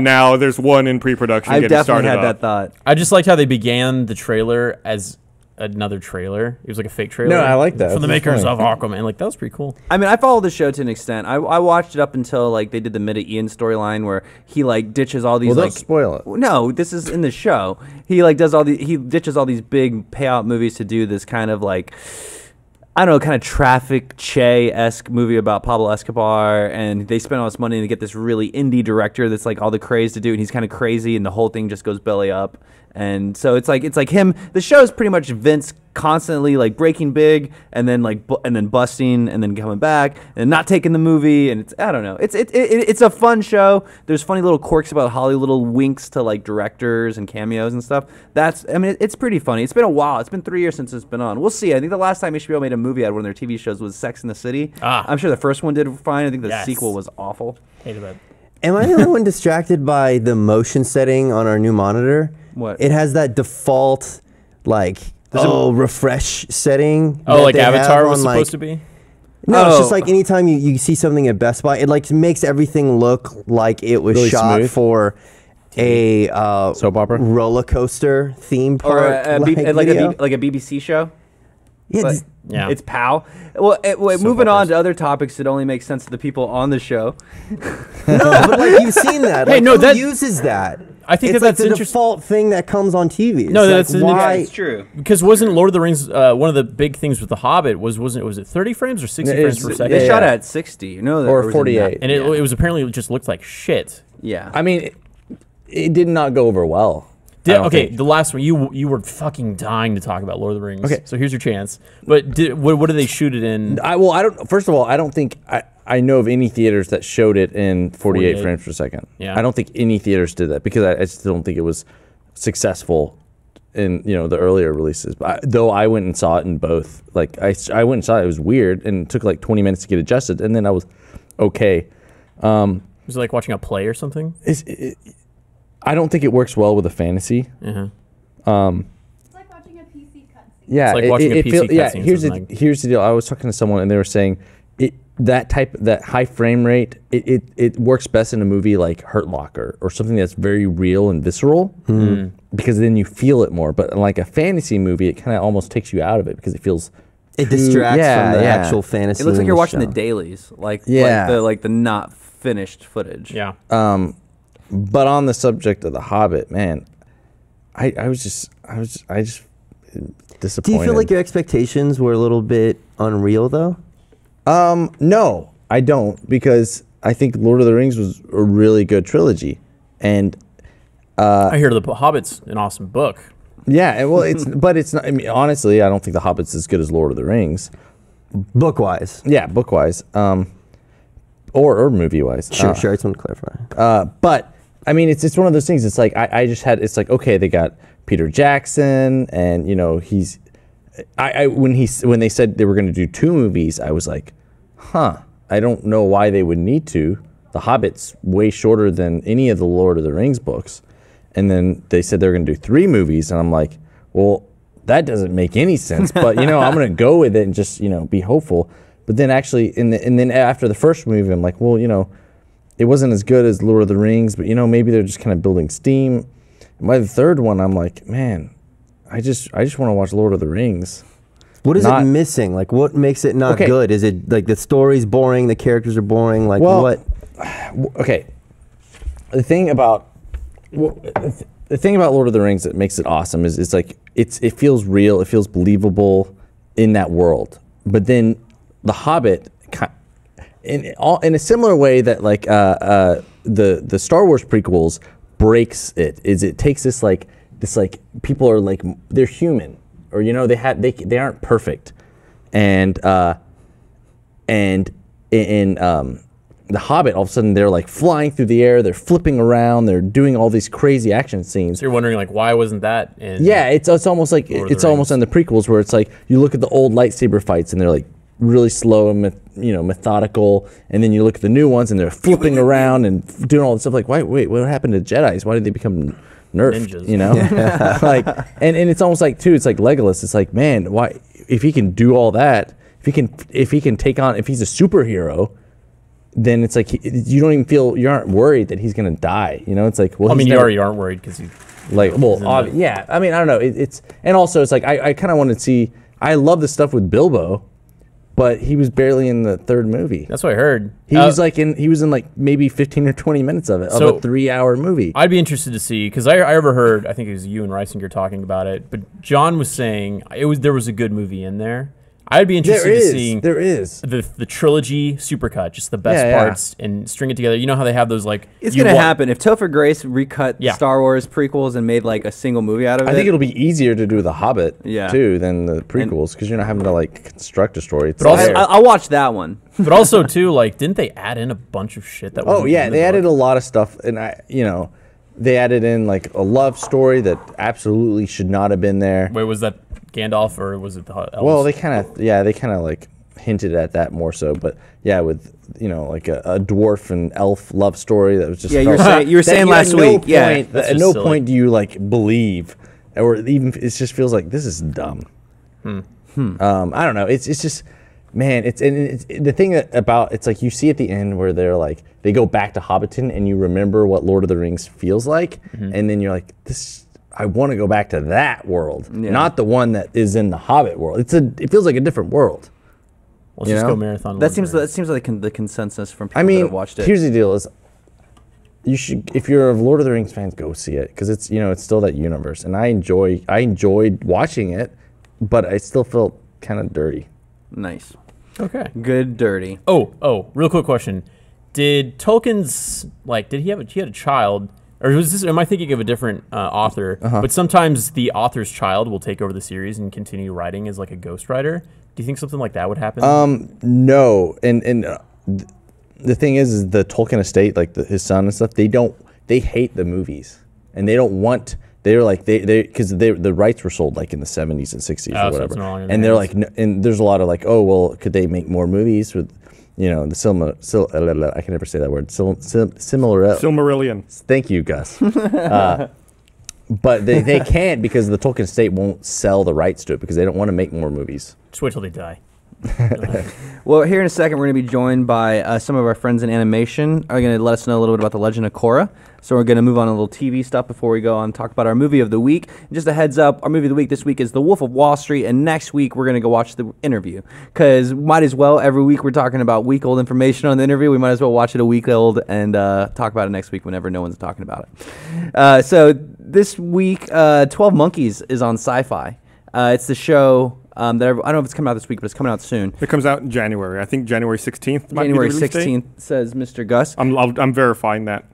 now there's one in pre-production I've getting definitely started had up. that thought. I just liked how they began the trailer as another trailer. It was like a fake trailer. No, I like that. From the That's makers funny. of Aquaman. Like, that was pretty cool. I mean, I followed the show to an extent. I watched it up until like they did the Mida Ian storyline where he like ditches all these Well, don't like spoil it. No, this is in the show. He ditches all these big payout movies to do this kind of like I don't know, kind of Traffic Che-esque movie about Pablo Escobar, and they spend all this money to get this really indie director that's like all the craze to do, and he's kind of crazy, and the whole thing just goes belly up. And so it's like him. The show is pretty much Vince constantly like breaking big, and then like and then busting, and then coming back, and not taking the movie. And it's I don't know. It's a fun show. There's funny little quirks about Holly, little winks to like directors and cameos and stuff. It's pretty funny. It's been a while. It's been 3 years since it's been on. We'll see. I think the last time HBO made a movie out of one of their TV shows was Sex and the City. I'm sure the first one did fine. I think the Yes. sequel was awful. Hated that. Am I the only one distracted by the motion setting on our new monitor? What? It has that default, like, refresh setting. Oh, that like they have Avatar was on, like- supposed to be? No, it's Oh. just like anytime you see something at Best Buy, it like makes everything look like it was Really shot smooth. for a Soap opera? roller coaster theme Or park video. like a BBC show. Yeah, But Yeah. It's POW. Well, moving on to other topics that only make sense to the people on the show. no, but like you've seen that. Hey, Like, no, who that- uses that? I think it's that like that's the interesting. default thing that comes on TV. No, It's that's like, an- why. It's true. Because wasn't Lord of the Rings one of the big things with The Hobbit was it 30 frames or 60 It frames is- per yeah, second? They yeah. shot at 60. You know that Or was in 48. that- And it was apparently just looked like shit. Yeah. I mean, it did not go over well. I don't Okay, think. the last one you were fucking dying to talk about Lord of the Rings. Okay. So here's your chance. But what did they shoot it in? I don't. First of all, I don't think I know of any theaters that showed it in 48 frames per second. Yeah. I don't think any theaters did that because I just don't think it was successful in the earlier releases. But though I went and saw it in both. Like I went and saw it. It was weird and it took like 20 minutes to get adjusted, and then I was okay. Was Is it like watching a play or something? I don't think it works well with a fantasy. Uh-huh. It's like watching a PC cutscene. Yeah, It's like watching a PC cutscene, here's something like- here's the deal. I was talking to someone and they were saying that high frame rate it works best in a movie like Hurt Locker or something that's very real and visceral because then you feel it more. But in like a fantasy movie, it kind of almost takes you out of it because it feels It too- distracts yeah, from the yeah. actual fantasy. It looks like in you're the watching show. the dailies, like Yeah. like the not finished footage. Yeah. But on the subject of The Hobbit, man, I was just disappointed. Do you feel like your expectations were a little bit unreal, though? No, I don't, because I think Lord of the Rings was a really good trilogy, and I hear The Hobbit's an awesome book. yeah, and well, but it's not. I mean, honestly, I don't think The Hobbit's as good as Lord of the Rings. Book-wise. Yeah, book wise, or movie wise. Sure. I just want to clarify. But I mean, it's one of those things. It's like I just had. It's like, okay, they got Peter Jackson, and you know he's. When they said they were going to do 2 movies, I was like, huh. I don't know why they would need to. The Hobbit's way shorter than any of the Lord of the Rings books, and then they said they're going to do 3 movies, and I'm like, well, that doesn't make any sense. But you know, I'm going to go with it and just be hopeful. But then actually, and then after the first movie, I'm like, well, it wasn't as good as Lord of the Rings, but maybe they're just kind of building steam. And by the third one, I'm like, man, I just want to watch Lord of the Rings. What is it missing? Like, what makes it not good? Is it like the story's boring, the characters are boring? Like, what? Okay. The thing about Lord of the Rings that makes it awesome is like it feels real, it feels believable in that world. But then The Hobbit, in a similar way that like the Star Wars prequels breaks it takes this people are like they're human, or they aren't perfect, and in The Hobbit, all of a sudden they're like flying through the air, they're flipping around, they're doing all these crazy action scenes. So you're wondering like why wasn't that in? Yeah, it's almost like it's almost in the prequels where it's like you look at the old lightsaber fights and they're like really slow and methodical, and then you look at the new ones and they're flipping around and doing all this stuff. Like, wait, what happened to Jedis? Why did they become nerfed? Ninjas. Like, and it's almost like too. It's like Legolas. It's like, man, why if he can do all that, if he can take on, if he's a superhero, then it's like you don't even feel, you aren't worried that he's gonna die. It's like, well, I mean, you already aren't worried because you. Like, well, yeah. I mean, I don't know. It's and also it's like I kind of want to see. I love the stuff with Bilbo, but he was barely in the 3rd movie. That's what I heard. He was in like maybe 15 or 20 minutes of it, of a 3-hour movie. I'd be interested to see, because I overheard, I think it was you and Reisinger talking about it, but John was saying there was a good movie in there. I'd be interested in seeing there is the trilogy supercut, just the best parts, and string it together. You know how they have those like it's gonna happen if Topher Grace recut Star Wars prequels and made like a single movie out of it. I think it'll be easier to do The Hobbit too than the prequels, because you're not having to like construct a story. But also, I'll watch that one. But also too, like, didn't they add in a bunch of shit that? Oh yeah, they added a lot of stuff, and they added in like a love story that absolutely should not have been there. Wait, was that Gandalf or was it the elves? Well, they kind of like hinted at that more so, but yeah, with like a dwarf and elf love story that was just you were saying last week. At no point do you like believe, or even it just feels like this is dumb. I don't know. It's just, man. It's the thing about it's like you see at the end where they're like they go back to Hobbiton and you remember what Lord of the Rings feels like, and then you're like this. I want to go back to that world, not the one that is in the Hobbit world. It feels like a different world. Let's just go marathon. That seems like the consensus from people that have watched it. Here's the deal: is you should, if you're a Lord of the Rings fan, go see it, because it's it's still that universe, and I enjoyed watching it, but I still felt kind of dirty. Nice. Okay. Good dirty. Oh, real quick question: did Tolkien's he had a child? Or am I thinking of a different author? But sometimes the author's child will take over the series and continue writing as like a ghostwriter. Do you think something like that would happen? No. And the thing is the Tolkien estate, like his son and stuff, they hate the movies, and they don't want. They're like because the rights were sold like in the 70s and 60s or whatever, and they're like, and there's a lot of like, oh well, could they make more movies with. you know, the I can never say that word. Silmarillion. Thank you, Gus. But they can't because the Tolkien estate won't sell the rights to it because they don't want to make more movies. Just wait till they die. Well, here in a second, we're going to be joined by some of our friends in animation. Are going to let us know a little bit about the Legend of Korra. So we're going to move on to a little TV stuff before we go on and talk about our movie of the week. And just a heads up, our movie of the week this week is The Wolf of Wall Street, and next week we're going to go watch The Interview. Because might as well, every week we're talking about week-old information on The Interview. We might as well watch it a week old and talk about it next week whenever no one's talking about it. So this week, 12 Monkeys is on Sci-Fi. It's the show... I don't know if it's coming out this week, but it's coming out soon. It comes out in January. I think January 16th. January 16th, says Mr. Gus. I'm verifying that.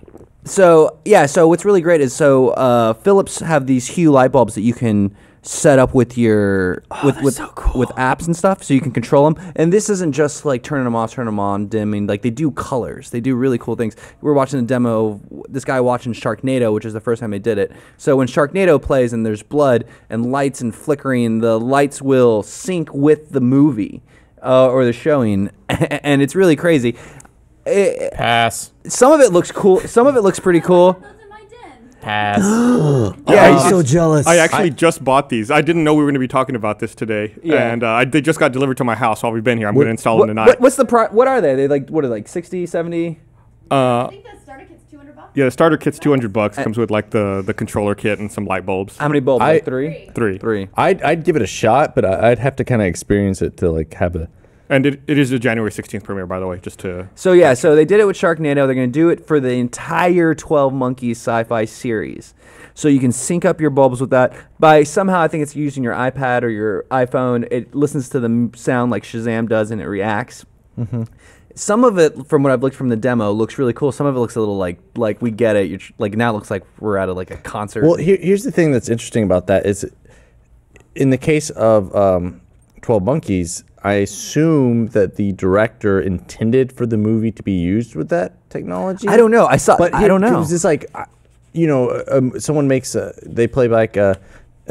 So, yeah, so what's really great is Philips have these Hue light bulbs that you can set up with your with so cool. with apps and stuff, so you can control them. And this isn't just like turning them off, turning them on, dimming. Like they do colors. They do really cool things. We're watching a demo of this guy watching Sharknado, which is the first time they did it. So when Sharknado plays and there's blood and lights and flickering, the lights will sync with the movie or the showing, and it's really crazy. Pass. Some of it looks cool. Some of it looks pretty cool. Those in my den. Pass. Yeah, I'm so jealous. I actually just bought these. I didn't know we were going to be talking about this today. Yeah. And they just got delivered to my house while we've been here. I'm going to install them tonight. What's the price? What are they? They like, what are they, like 60, 70? I think the starter kit's $200. Yeah, the starter kit's $200. Comes with like the controller kit and some light bulbs. How many bulbs? Like three? Three. I'd give it a shot, but I'd have to kind of experience it to like have a... And it is a January 16th premiere, by the way, just to... So, yeah, so they did it with Sharknado. They're going to do it for the entire 12 Monkeys sci-fi series. So you can sync up your bulbs with that. By somehow, I think it's using your iPad or your iPhone. It listens to the sound like Shazam does, and it reacts. Mm-hmm. Some of it, from what I've looked from the demo, looks really cool. Some of it looks a little like we get it. You're like now it looks like we're at a concert. Well, here's the thing that's interesting about that is, in the case of 12 Monkeys, I assume that the director intended for the movie to be used with that technology. I don't know. I don't know. It's like, someone makes they play like an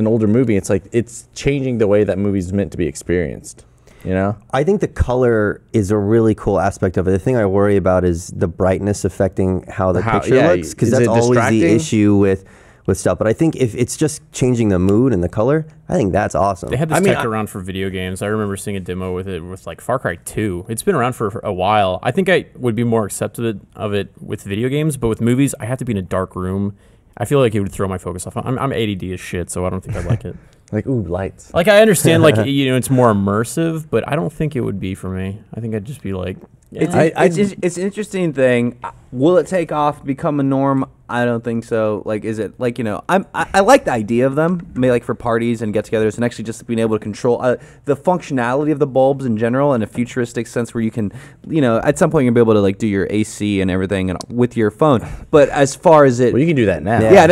older movie. It's like it's changing the way that movie's meant to be experienced. You know, I think the color is a really cool aspect of it. The thing I worry about is the brightness affecting how the picture looks, because that's always the issue with stuff. But I think if it's just changing the mood and the color, I think that's awesome. They had this tech around for video games. I remember seeing a demo with it with like Far Cry 2. It's been around for a while. I think I would be more accepted of it with video games, but with movies, I have to be in a dark room. I feel like it would throw my focus off. I'm ADD as shit, so I don't think I'd like it. Like, ooh, lights. Like, I understand, like, it's more immersive, but I don't think it would be for me. I think I'd just be like... Yeah. It's an interesting thing. Will it take off, become a norm? I don't think so. Like, is it like, I like the idea of them, maybe like for parties and get-togethers, and actually just being able to control the functionality of the bulbs in general in a futuristic sense, where you can, at some point you're gonna be able to like do your AC and everything and with your phone. But as far as it, well, you can do that now. Yeah,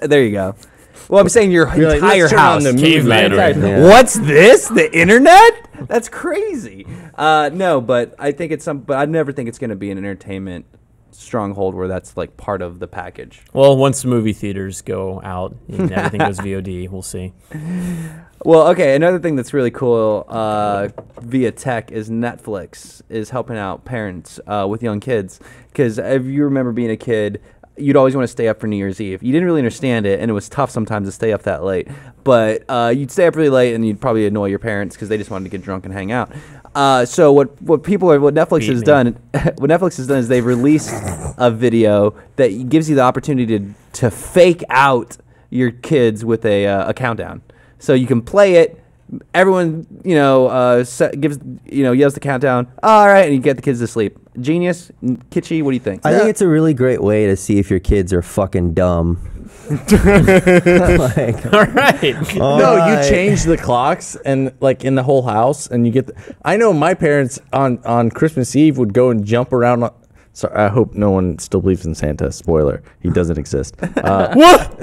there you go. Well, I'm saying your entire house. Caveman right now. What's this? The internet? That's crazy. No, but I think but I never think it's going to be an entertainment stronghold where that's like part of the package. Well, once the movie theaters go out and everything goes VOD, we'll see. Well, okay, another thing that's really cool via tech is Netflix is helping out parents with young kids. Because if you remember being a kid, you'd always want to stay up for New Year's Eve. You didn't really understand it, and it was tough sometimes to stay up that late. But you'd stay up really late, and you'd probably annoy your parents because they just wanted to get drunk and hang out. So what Netflix has done is they've released a video that gives you the opportunity to fake out your kids with a countdown. So you can play it. Everyone, yells the countdown. All right, and you get the kids to sleep. Genius, kitschy. What do you think? I think it's a really great way to see if your kids are fucking dumb. All right. You change the clocks and like in the whole house, and you get. I know my parents on Christmas Eve would go and jump around. So I hope no one still believes in Santa. Spoiler: he doesn't exist. What?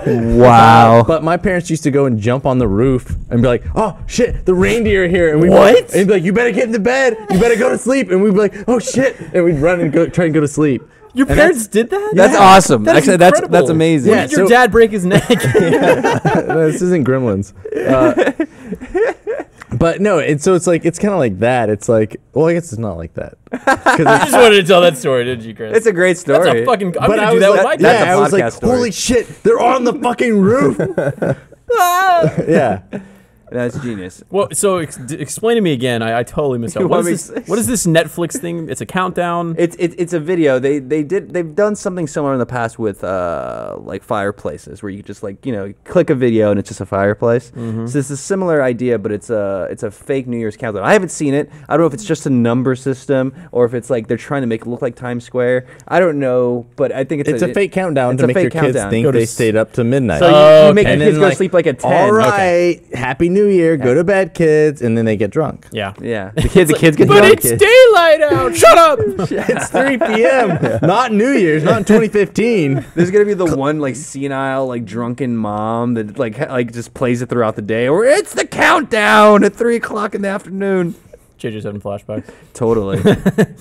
Wow! But my parents used to go and jump on the roof and be like, "Oh shit, the reindeer are here!" And what? And be like, "You better get in the bed. You better go to sleep." And we'd be like, "Oh shit!" And we'd run and try and go to sleep. Your parents did that? That's awesome. That is Actually, that's amazing. When did your dad break his neck? This isn't Gremlins. But no, it's kind of like that. It's like, well, I guess it's not like that. You just wanted to tell that story, didn't you, Chris? It's a great story. That's a fucking. I'm But gonna I do was that like, with my that's kids. a I was like, podcast story. holy shit, they're on the fucking roof. Yeah. That's genius. Well, so explain to me again. I totally missed out. You What want is this Netflix thing? It's a countdown. It's a video. They've done something similar in the past with like fireplaces, where you just click a video and it's just a fireplace. Mm-hmm. So it's a similar idea, but it's a fake New Year's countdown. I haven't seen it. I don't know if it's just a number system or if it's like they're trying to make it look like Times Square. I don't know, but I think It's a fake countdown it's to a make fake your kids countdown. think Go to they s- stayed up to midnight. So you make okay. your And kids then, go sleep like at 10. all right, Happy New Year, go to bed, kids, and then they get drunk. Yeah. Yeah. The kids get But drunk. it's daylight out. Shut up. It's 3 p.m. Not New Year's, not in 2015. There's gonna be the one like senile, like drunken mom that like just plays it throughout the day, or it's the countdown at 3 o'clock in the afternoon. JJ's having flashbacks. Totally.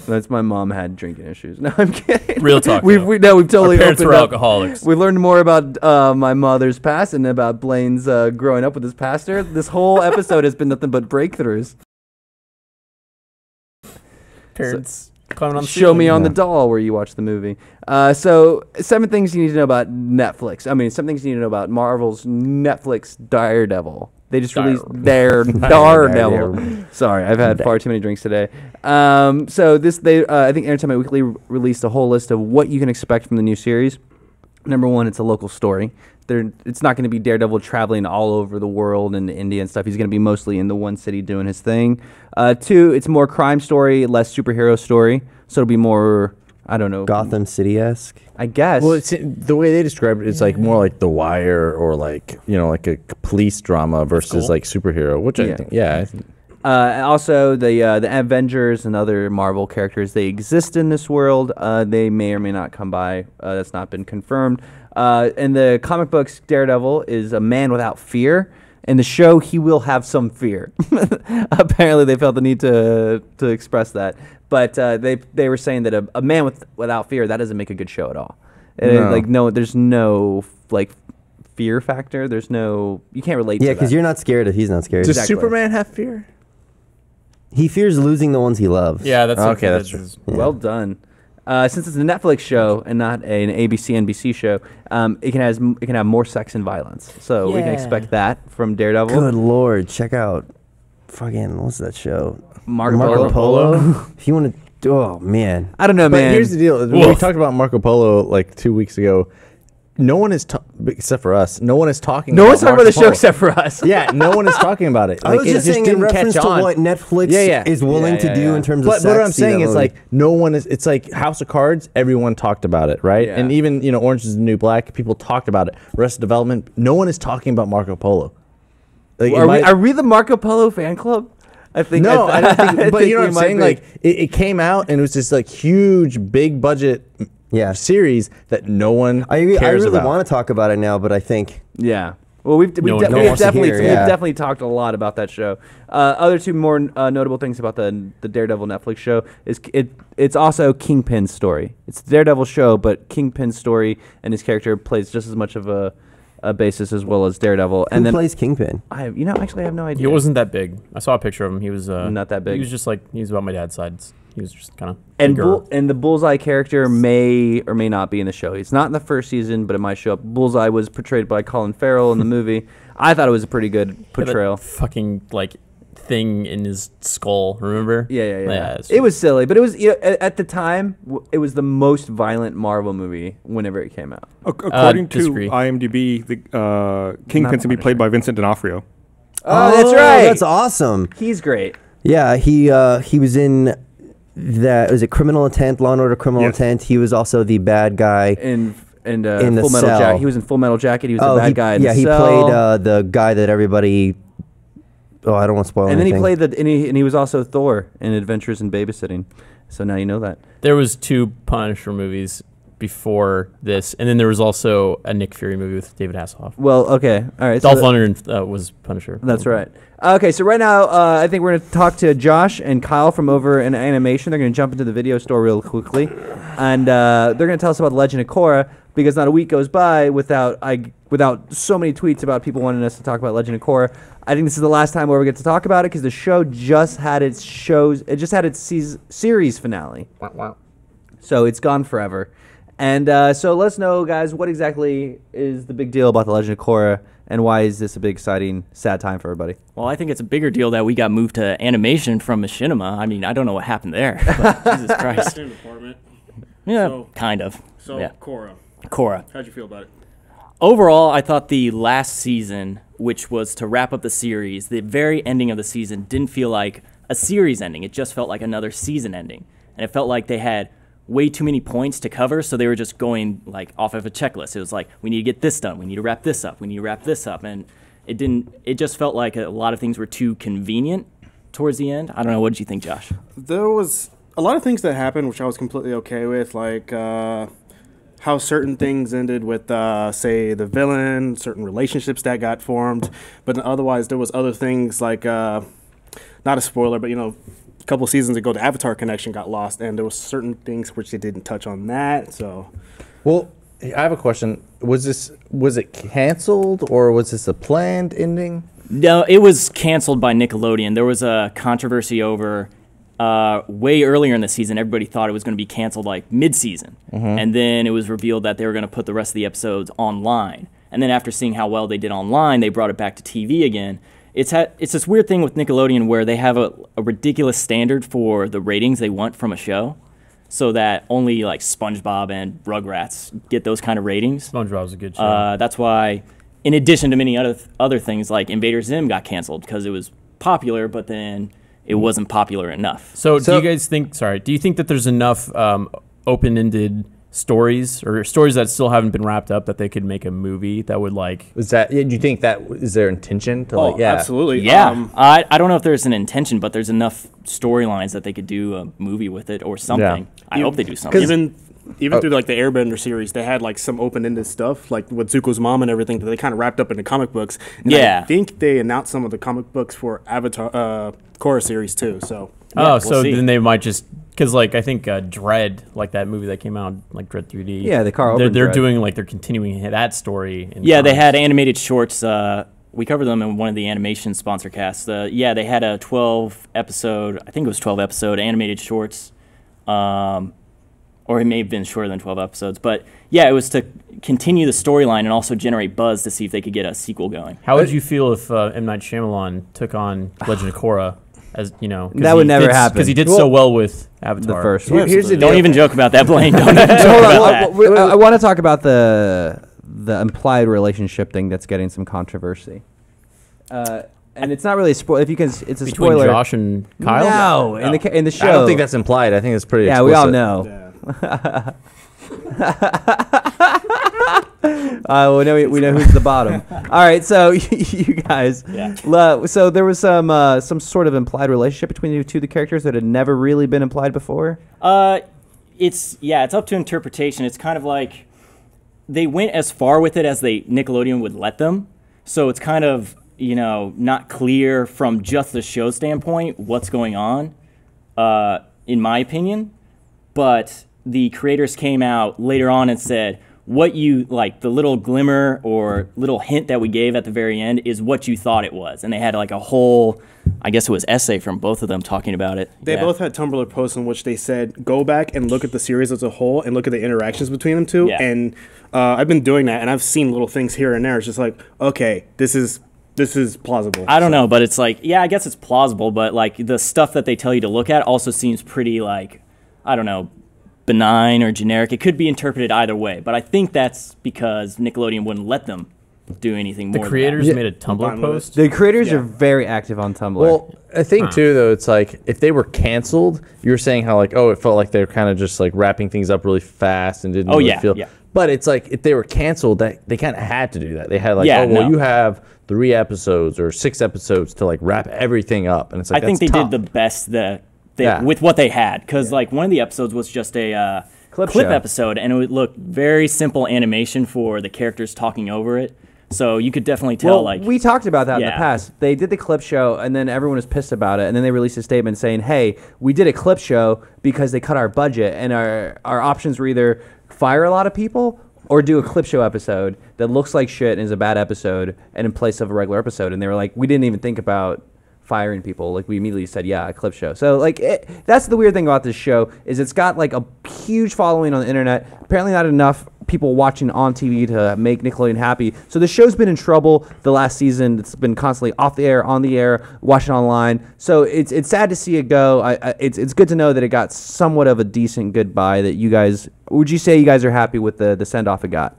That's my mom had drinking issues. No, I'm kidding. Real talk, We've though. we've totally Our parents opened were up. alcoholics. We learned more about my mother's past and about Blaine's growing up with his pastor. This whole episode has been nothing but breakthroughs. Parents climbing on the Show me ceiling. on the doll where you watch the movie. So 7 things you need to know about Netflix. I mean, some things you need to know about Marvel's Netflix Daredevil. They just released their Daredevil. Sorry, I've had far too many drinks today. So I think Entertainment Weekly released a whole list of what you can expect from the new series. Number 1, it's a local story. It's not going to be Daredevil traveling all over the world and India and stuff. He's going to be mostly in the one city doing his thing. 2, it's more crime story, less superhero story. So it'll be more, I don't know. Gotham City-esque. I guess. Well, the way they describe it, it's like more like The Wire or like like a police drama versus like superhero, which I think, I think. Also, the Avengers and other Marvel characters, they exist in this world. They may or may not come by. That's not been confirmed. In the comic books, Daredevil is a man without fear. In the show, he will have some fear. Apparently, they felt the need to express that. But they were saying that a man without fear, that doesn't make a good show at all. There's no fear factor. There's no, you can't relate to that. Yeah, because you're not scared if he's not scared. Does Exactly. Superman have fear? He fears losing the ones he loves. Yeah, that's Okay, that's true. Well done. Since it's a Netflix show and not an ABC NBC show, it can have more sex and violence. So we can expect that from Daredevil. Good lord, check out fucking what's that show? Marco Polo. If you want to, oh man, I don't know, But man. here's the deal. When we talked about Marco Polo like 2 weeks ago, no one is, except for us, no one is talking no about one's talking about Marco the show Polo. except for us. Yeah, no one is talking about it. I was just saying in reference to what Netflix is willing to do in terms of But sex. what I'm saying is like no one is. It's like House of Cards. Everyone talked about it, right? Yeah. And even Orange is the New Black. People talked about it. Arrested Development. No one is talking about Marco Polo. Like, Are we the Marco Polo fan club? I think. No, I don't think. But you know what I'm we might saying? be. Like it came out and it was this like huge, big budget series that no one I cares really about. want to talk about it now, but I think Yeah. Well, we've No one we've wants to definitely hear, we've yeah. definitely talked a lot about that show. Other two more notable things about the Daredevil Netflix show is it's also Kingpin's story. It's the Daredevil show, but Kingpin's story and his character plays just as much of a basis as well as Daredevil. who And then plays Kingpin? actually I have no idea. He wasn't that big. I saw a picture of him. He was Not that big. He was just like he was about my dad's side. He was just kind of And the Bullseye character may or may not be in the show. He's not in the first season, but it might show up. Bullseye was portrayed by Colin Farrell in the movie. I thought it was a pretty good portrayal. fucking like thing in his skull. Remember? Yeah. It was silly, but it was at the time it was the most violent Marvel movie whenever it came out. According to disagree. IMDb, the Kingpin's to be played by Vincent D'Onofrio. Oh, that's right. That's awesome. He's great. Yeah, he was in that. Was it Criminal Intent? Law and Order: Criminal Yes. Intent. He was also the bad guy. In the Full Metal Cell. Jacket. He was in Full Metal Jacket. He was the bad guy in the he Cell. played the guy that everybody. Oh, I don't want to spoil and then anything. he played and he was also Thor in Adventures in Babysitting. So now you know that. There was 2 Punisher movies before this, and then there was also a Nick Fury movie with David Hasselhoff. Well, okay, all right. Dolph Lundgren was Punisher. That's right. Okay, so right now, I think we're going to talk to Josh and Kyle from over in animation. They're going to jump into the video store real quickly, and they're going to tell us about Legend of Korra, because not a week goes by without so many tweets about people wanting us to talk about Legend of Korra. I think this is the last time where we get to talk about it, because the show just had its series finale. Wow. So it's gone forever. And so let us know, guys, what exactly is the big deal about the Legend of Korra, and why is this a big, exciting, sad time for everybody? Well, I think it's a bigger deal that we got moved to animation from machinima. I mean, I don't know what happened there. But Jesus Christ. Same department. Yeah, So- kind of. So, Yeah. Korra, Korra. how'd you feel about it? Overall, I thought the last season, which was to wrap up the series, the very ending of the season didn't feel like a series ending. It just felt like another season ending. And it felt like they had way too many points to cover, so they were just going like off of a checklist. It was like, we need to get this done, we need to wrap this up, we need to wrap this up. And it just felt like a lot of things were too convenient towards the end. I don't know, what did you think, Josh? There was a lot of things that happened which I was completely okay with, like how certain things ended with, say, the villain, certain relationships that got formed. But otherwise, there was other things like, not a spoiler, but, a couple seasons ago, the Avatar connection got lost, and there was certain things which they didn't touch on that, so... Well, I have a question. Was it canceled, or was this a planned ending? No, it was canceled by Nickelodeon. There was a controversy over way earlier in the season. Everybody thought it was going to be canceled like mid-season. And then it was revealed that they were going to put the rest of the episodes online. And then after seeing how well they did online, they brought it back to TV again. It's this weird thing with Nickelodeon where they have a ridiculous standard for the ratings they want from a show, so that only like SpongeBob and Rugrats get those kind of ratings. SpongeBob's a good show. That's why, in addition to many other things, like Invader Zim got canceled because it was popular, but then it wasn't popular enough. So do you guys think? Sorry, do you think that there's enough open-ended stories or stories that still haven't been wrapped up that they could make a movie that would like? Was that? Do you think that is their intention to like? Yeah, absolutely. Yeah, I don't know if there's an intention, but there's enough storylines that they could do a movie with it or something. Yeah. I hope they do something. Even through like the Airbender series, they had like some open-ended stuff, like with Zuko's mom and everything, that they kind of wrapped up in the comic books. And Yeah. I think they announced some of the comic books for Avatar, Korra series too. So we'll so see. then they might just because like I think Dread, like that movie that came out, like Dread 3D. Yeah, the Carl. They're Dread. doing like they're continuing that story. In Yeah, they comics. had animated shorts. We covered them in one of the animation sponsor casts. Yeah, they had a 12-episode, I think it was 12-episode animated shorts. Or it may have been shorter than 12 episodes. But yeah, it was to continue the storyline and also generate buzz to see if they could get a sequel going. How would you feel if M. Night Shyamalan took on Legend of Korra? As you know, That would never happen. because he did so well with Avatar. The first Here- one. here's the Don't deal. even joke about that, Blaine. Don't even joke Hold about on. that. I want to talk about the implied relationship thing that's getting some controversy. And it's not really a spoiler. If you can, it's a Between spoiler. Josh and Kyle. No, in the show. I don't think that's implied. I think it's pretty. Yeah, explicit. we all know. yeah. We know who's the bottom. All right, so you guys. Yeah. So there was some sort of implied relationship between the two of the characters that had never really been implied before. It's up to interpretation. It's kind of like they went as far with it as Nickelodeon would let them. So it's kind of not clear from just the show standpoint what's going on, in my opinion. But the creators came out later on and said, what you like, the little glimmer or little hint that we gave at the very end is what you thought it was. And they had like a whole, I guess it was essay from both of them talking about it. They both had Tumblr posts in which they said, go back and look at the series as a whole and look at the interactions between them two. Yeah. And I've been doing that, and I've seen little things here and there. It's just like, okay, this is plausible. I don't know, but it's like, yeah, I guess it's plausible, but like the stuff that they tell you to look at also seems pretty like, I don't know, benign or generic. It could be interpreted either way, but I think that's because Nickelodeon wouldn't let them do anything The more creators than made a fine Tumblr with post. The creators Yeah. are very active on Tumblr. Well, I think too though it's like if they were canceled, you were saying how like it felt like they were kind of just like wrapping things up really fast and didn't Oh, really yeah, feel. yeah. But it's like if they were canceled, that they kind of had to do that. They had like, Yeah, no. you have 3 episodes or 6 episodes to like wrap everything up, and it's like I think they that's tough. did the best Yeah. with what they had, because like one of the episodes was just a Clip clip show. episode, and it would look very simple animation for the characters talking over it. So you could definitely tell, Well, we talked about that in the Yeah. past. They did the clip show, and then everyone was pissed about it, and then they released a statement saying, hey, we did a clip show because they cut our budget, and our options were either fire a lot of people or do a clip show episode that looks like shit and is a bad episode and in place of a regular episode. And they were like, we didn't even think about firing people. Like, we immediately said, yeah, a clip show. So, like, that's the weird thing about this show is it's got, like, a huge following on the internet. Apparently not enough people watching on TV to make Nickelodeon happy. So the show's been in trouble the last season. It's been constantly off the air, on the air, watching online. So it's sad to see it go. It's good to know that it got somewhat of a decent goodbye. That you guys, would you say you guys are happy with the send off it got?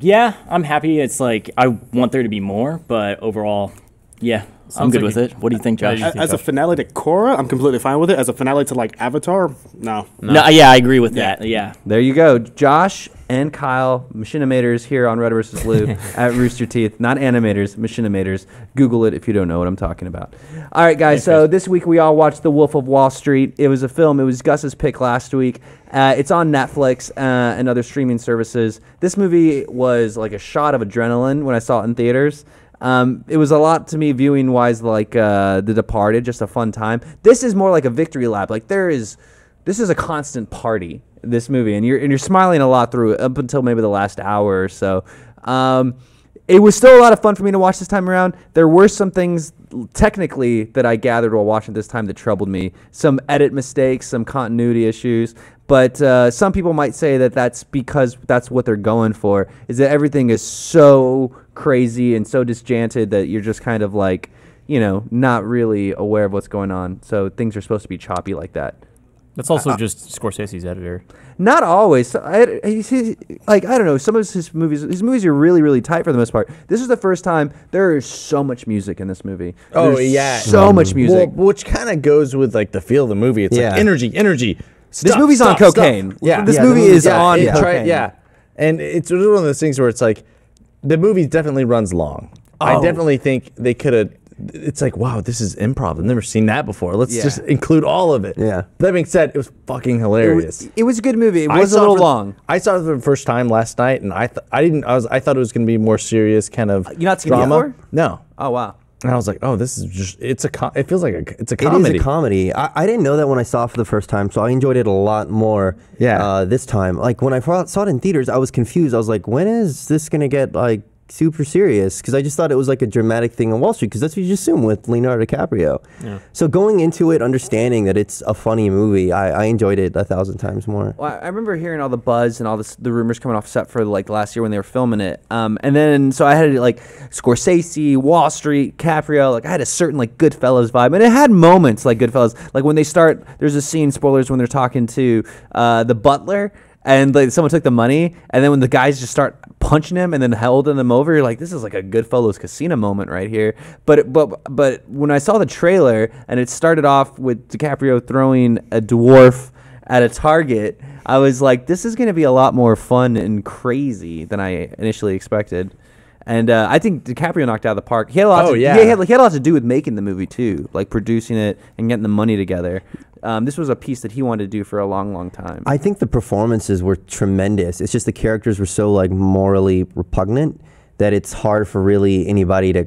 Yeah, I'm happy. It's like I want there to be more, but overall, yeah, I'm good like with it. What do you think, Josh? As a finale to Korra, I'm completely fine with it. As a finale to like Avatar, no. No, yeah, I agree with that. Yeah. There you go. Josh and Kyle, machinimators here on Red vs. Blue at Rooster Teeth. Not animators, machinimators. Google it if you don't know what I'm talking about. All right, guys. So this week we all watched The Wolf of Wall Street. It was a film. It was Gus's pick last week. It's on Netflix and other streaming services. This movie was like a shot of adrenaline when I saw it in theaters. It was a lot to me viewing wise, like The Departed, just a fun time. This is more like a victory lap. Like this is a constant party, this movie, and you're smiling a lot through it up until maybe the last hour or so. It was still a lot of fun for me to watch this time around. There were some things technically that I gathered while watching this time that troubled me. Some edit mistakes, some continuity issues. But some people might say that that's because that's what they're going for, is that everything is so crazy and so disjointed that you're just kind of like, not really aware of what's going on. So things are supposed to be choppy like that. That's also just Scorsese's editor. Not always. So I don't know. Some of his movies are really, really tight for the most part. This is the first time there is so much music in this movie. Oh, There's yeah. so much music. Well, which kind of goes with like the feel of the movie. It's like energy. This movie's on cocaine. Yeah. This Yeah, movie is yeah, on it- cocaine. Yeah. And it's one of those things where it's like the movie definitely runs long. I definitely think they could have. It's like, wow, this is improv. I've never seen that before. Let's just include all of it. Yeah. That being said, it was fucking hilarious. It was a good movie. It I was a saw it little for- long. I saw it for the first time last night, and I thought it was going to be more serious kind of You not seen it drama. before? No. Oh, wow. And I was like, oh, this is just, it feels like it's a It comedy. is a comedy. I didn't know that when I saw it for the first time, so I enjoyed it a lot more this time. Like, when I saw it in theaters, I was confused. I was like, when is this going to get, like, super serious? Because I just thought it was like a dramatic thing on Wall Street, because that's what you assume with Leonardo DiCaprio. Yeah. So going into it, understanding that it's a funny movie, I enjoyed it 1,000 times more. Well, I remember hearing all the buzz and all the rumors coming off set for like last year when they were filming it. And then so I had like Scorsese, Wall Street, Caprio. Like I had a certain like Goodfellas vibe, and it had moments like Goodfellas. Like when they start, there's a scene, spoilers, when they're talking to the butler. And like someone took the money, and then when the guys just start punching him and then holding them over, you're like, this is like a Goodfellas casino moment right here. But when I saw the trailer and it started off with DiCaprio throwing a dwarf at a target, I was like, this is going to be a lot more fun and crazy than I initially expected. And I think DiCaprio knocked it out of the park. He had a lot. He had a lot to do with making the movie too, like producing it and getting the money together. This was a piece that he wanted to do for a long, long time. I think the performances were tremendous. It's just the characters were so like morally repugnant that it's hard for really anybody to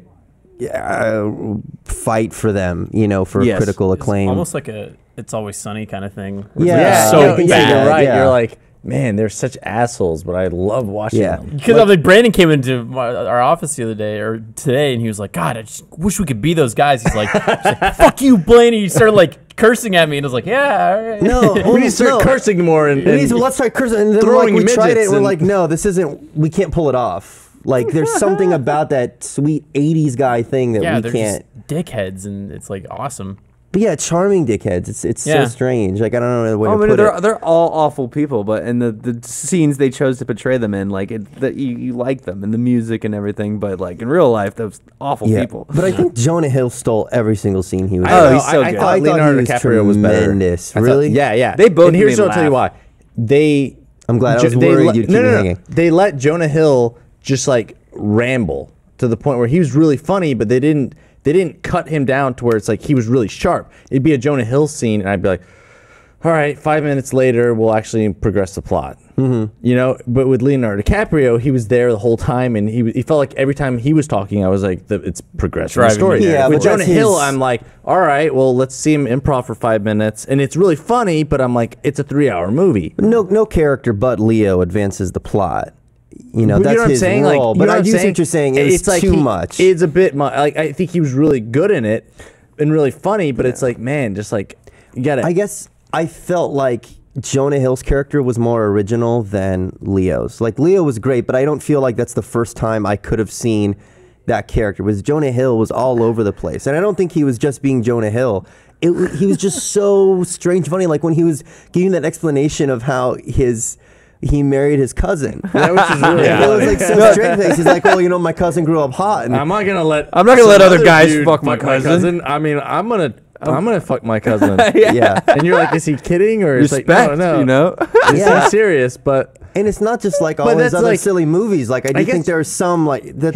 fight for them, for critical acclaim. Almost like a It's Always Sunny kind of thing. Yeah, so I think bad. you're right. You're like, man, they're such assholes, but I love watching them. Because like Brandon came into our office the other day or today, and he was like, "God, I just wish we could be those guys." He's like, "Fuck you, Blaine!" And he started like cursing at me, and I was like, "Yeah, all right." No, we need to start cursing more and let's start cursing. And then throwing we tried it, midgets and we're and- like, no, this isn't. We can't pull it off. Like, there's something about that sweet '80s guy thing that we they're can't. just dickheads, and it's like awesome. But yeah, charming dickheads. It's so strange. Like, I don't know the way to put it. They're all awful people, but in the scenes they chose to portray them in, like you like them and the music and everything, but like in real life, those awful people. But I think Jonah Hill stole every single scene he was. Oh, in. he's so good. I thought Leonardo DiCaprio was better. Tremendous. I thought- Really? Yeah. They both And here's made me what I'll tell you why. laugh. I'm glad. I was worried you'd keep me hanging. They let Jonah Hill just like ramble to the point where he was really funny, but they didn't cut him down to where it's like he was really sharp. It'd be a Jonah Hill scene, and I'd be like, all right, 5 minutes later, we'll actually progress the plot. You know, but with Leonardo DiCaprio, he was there the whole time, and he felt like every time he was talking, I was like, it's progressing the story. Yeah, with but Jonah that's Hill, his- I'm like, all right, well, let's see him improv for 5 minutes, and it's really funny, but I'm like, it's a 3-hour movie. No character but Leo advances the plot. You know, But that's you know what I'm his saying? role. Like, But I do see what you're saying. It's like too much. It's a bit much. Like, I think he was really good in it and really funny, but it's like, man, just like, you get it. I guess I felt like Jonah Hill's character was more original than Leo's. Like, Leo was great, but I don't feel like that's the first time I could have seen that character. Was Jonah Hill was all over the place. And I don't think he was just being Jonah Hill. He was just so strange funny. Like when he was giving that explanation of how he married his cousin. Yeah, which is really It was like so straight face. He's like, well, you know, my cousin grew up hot. And I'm not gonna let other guys dude fuck my cousin. I mean, I'm gonna fuck my cousin. yeah. And you're like, is he kidding or is like, Respect, no, you know. This Yeah. is serious, but And it's not just like all But his that's other like- silly movies. Like I do guess- think there are some like that.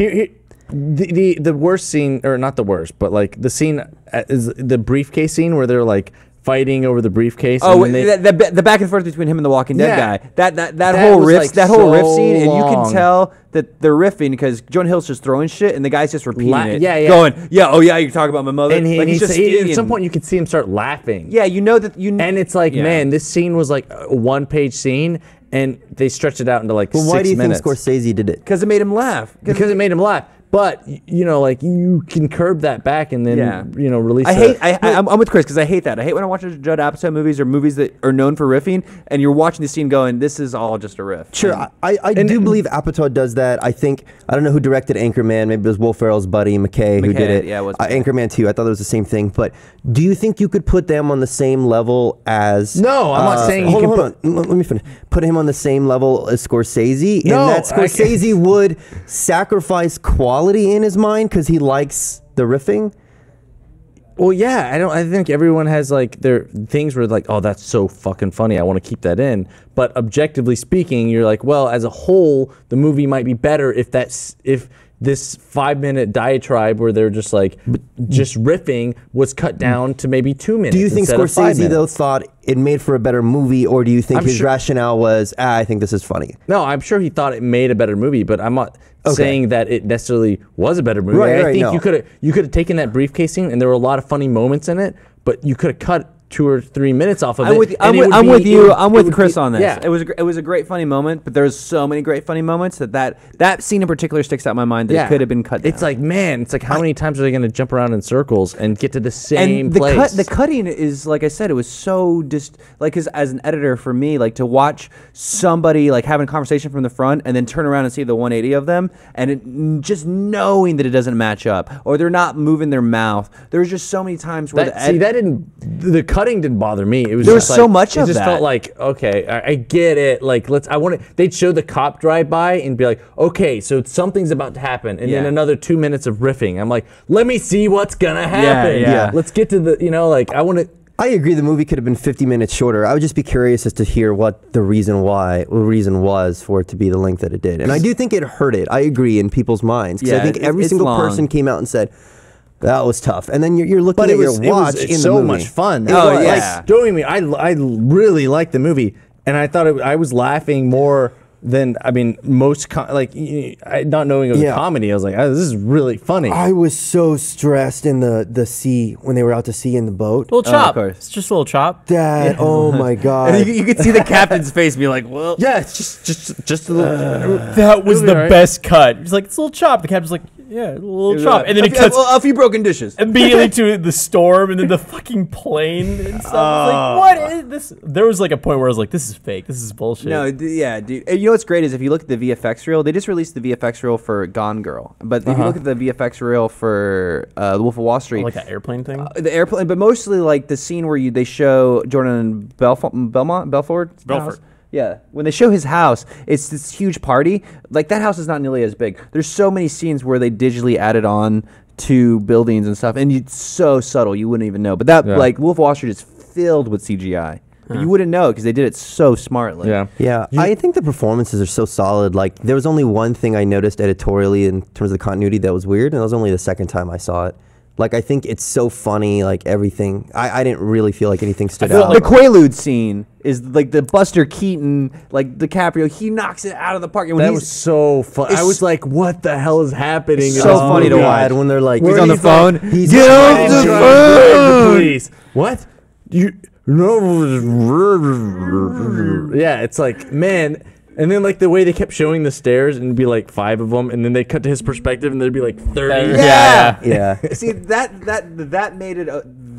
the worst scene, or not the worst, but like the scene is the briefcase scene where they're like fighting over the briefcase. Oh, and then the back and forth between him and the Walking Dead Yeah. guy. That That whole was, riff, like, that whole riff so scene, and you can long. tell that they're riffing because Jonah Hill's just throwing shit, and the guy's just repeating it. Yeah, yeah. Going, yeah, oh yeah, you're talking about my mother. and like, he's just at speaking. some point you could see him start laughing. Yeah, you know that you. And it's like, yeah. man, this scene was like a 1-page scene, and they stretched it out into like Well, 6 why do you minutes. think Scorsese did it? because it made him laugh. Because it made him laugh. But you know, like you can curb that back and then Yeah. you know release. I'm with Chris because I hate that. I hate when I watch Judd Apatow movies or movies that are known for riffing, and you're watching the scene going, "This is all just a riff." Sure, I do believe Apatow does that. I think I don't know who directed Anchorman. Maybe it was Will Ferrell's buddy McKay who did it. yeah, it was Anchorman 2. I thought it was the same thing. But do you think you could put them on the same level as? No, I'm not saying you Hold can on, hold on. Let me finish. Put him on the same level as Scorsese, No, and that I Scorsese would sacrifice quality in his mind because he likes the riffing. Well, yeah, I think everyone has like their things where like, oh, that's so fucking funny. I want to keep that in. But objectively speaking, you're like, well, as a whole, the movie might be better if this 5-minute diatribe where they're just like just riffing was cut down to maybe 2 minutes. Do you think instead of 5 Scorsese though minutes. thought it made for a better movie, or do you think I'm his sure- rationale was, I think this is funny? No, I'm sure he thought it made a better movie, but I'm not saying that it necessarily was a better movie. Right, I right, think no. you could have taken that briefcase scene, and there were a lot of funny moments in it, but you could have cut 2 or 3 minutes off of I'm it. with, and I'm it with, would I'm be- with it you. would- I'm it with would Chris be- on this. Yeah. It was a great funny moment, but there's so many great funny moments that scene in particular sticks out in my mind that it could have been cut down. It's like, man, it's like how many times are they going to jump around in circles and get to the same and the place? the cutting is, like I said, it was so just like as an editor for me, like to watch somebody like having a conversation from the front and then turn around and see the 180 of them, and just knowing that it doesn't match up or they're not moving their mouth. There was just so many times where the cutting didn't bother me. It was There just was so like- much it of just that. felt like, okay, I get it. Like they'd show the cop drive by and be like, okay, so something's about to happen, and then Yeah. another 2 minutes of riffing. I'm like, let me see what's gonna happen. yeah. Let's get to I want to. I agree the movie could have been 50 minutes shorter. I would just be curious as to hear what the reason was for it to be the length that it did. And I do think it hurt it. I agree in people's minds. Because I think every it's single long. person came out and said, that was tough. And then you're looking at your watch in the so movie. much fun. Oh, was. yeah. Like, don't get me. I really liked the movie, and I thought I was laughing more than most not knowing it was a comedy. I was like, oh, this is really funny. I was so stressed in the sea when they were out to sea in the boat. Little chop. course. It's just a little chop. That, oh my God. And you could see the captain's face be like, well, Yeah, it's just a little. That was It'll be the alright. best cut. He's like, it's a little chop. The captain's like, yeah, a little chop. And then it cuts a few broken dishes. immediately to the storm and then the fucking plane and stuff. Like, what is this? There was like a point where I was like, this is fake. This is bullshit. No, yeah, dude. And you know what's great is if you look at the VFX reel, they just released the VFX reel for Gone Girl. But if you look at the VFX reel for The Wolf of Wall Street, like that airplane thing. the airplane, but mostly like the scene where they show Jordan Belfort. Yeah, when they show his house, it's this huge party. Like that house is not nearly as big. There's so many scenes where they digitally added on to buildings and stuff, and it's so subtle you wouldn't even know. But that like Wolf of Wall Street is filled with CGI. But you wouldn't know because they did it so smartly. Yeah. Yeah, I think the performances are so solid. Like, there was only one thing I noticed editorially in terms of the continuity that was weird, and that was only the second time I saw it. Like, I think it's so funny, like, everything. I didn't really feel like anything stood The, out. the Quaalude scene is like the Buster Keaton, like DiCaprio. He knocks it out of the park. And when That he's- was so fun. I it's was like, "What the hell is happening?" It's in so this funny to movie? watch. when they're like, He's where on the phone. He's Get off like, the Drive phone! the police. What? You no? Yeah, it's like, man. And then like the way they kept showing the stairs and it'd be like 5 of them, and then they cut to his perspective and there'd be like 30. Yeah. yeah. See, that made it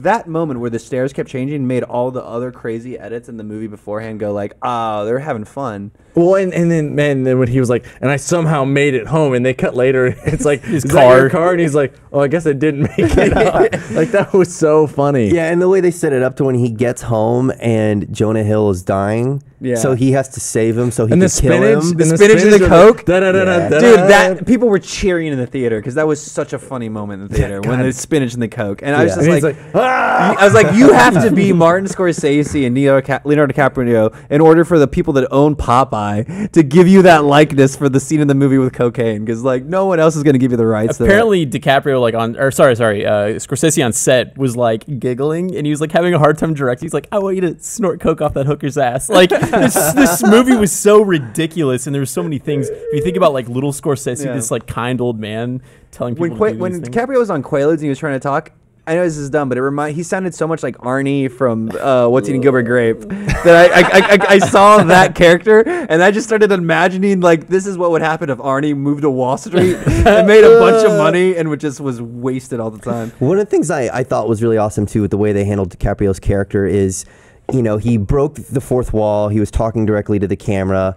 that moment where the stairs kept changing made all the other crazy edits in the movie beforehand go like, oh, they're having fun. Well, and then man, then when he was like, and I somehow made it home, and they cut later, it's like His "Is that your car." car, and he's like, oh, I guess I didn't make it up. Like that was so funny. Yeah, and the way they set it up to when he gets home and Jonah Hill is dying, Yeah. so he has to save him so he And can the kill spinach, him. The spinach and the Coke? Yeah. Dude, that people were cheering in the theater because that was such a funny moment in the theater when the spinach and the Coke, and I was Yeah. just And he's like, like, ah! I was like, you have to be Martin Scorsese and Leonardo DiCaprio in order for the people that own Popeye to give you that likeness for the scene in the movie with cocaine, because like no one else is going to give you the rights. to that. Apparently, DiCaprio Scorsese on set was like giggling, and he was like having a hard time directing. He's like, "I want you to snort coke off that hooker's ass." Like this movie was so ridiculous, and there were so many things. If you think about like little Scorsese, Yeah. this like kind old man telling people when to do when these things. DiCaprio was on Quaaludes and he was trying to talk. I know this is dumb, but he sounded so much like Arnie from What's Eating Gilbert Grape that I saw that character, and I just started imagining like this is what would happen if Arnie moved to Wall Street and made a bunch of money and just was wasted all the time. One of the things I thought was really awesome too with the way they handled DiCaprio's character is, you know, he broke the fourth wall. He was talking directly to the camera.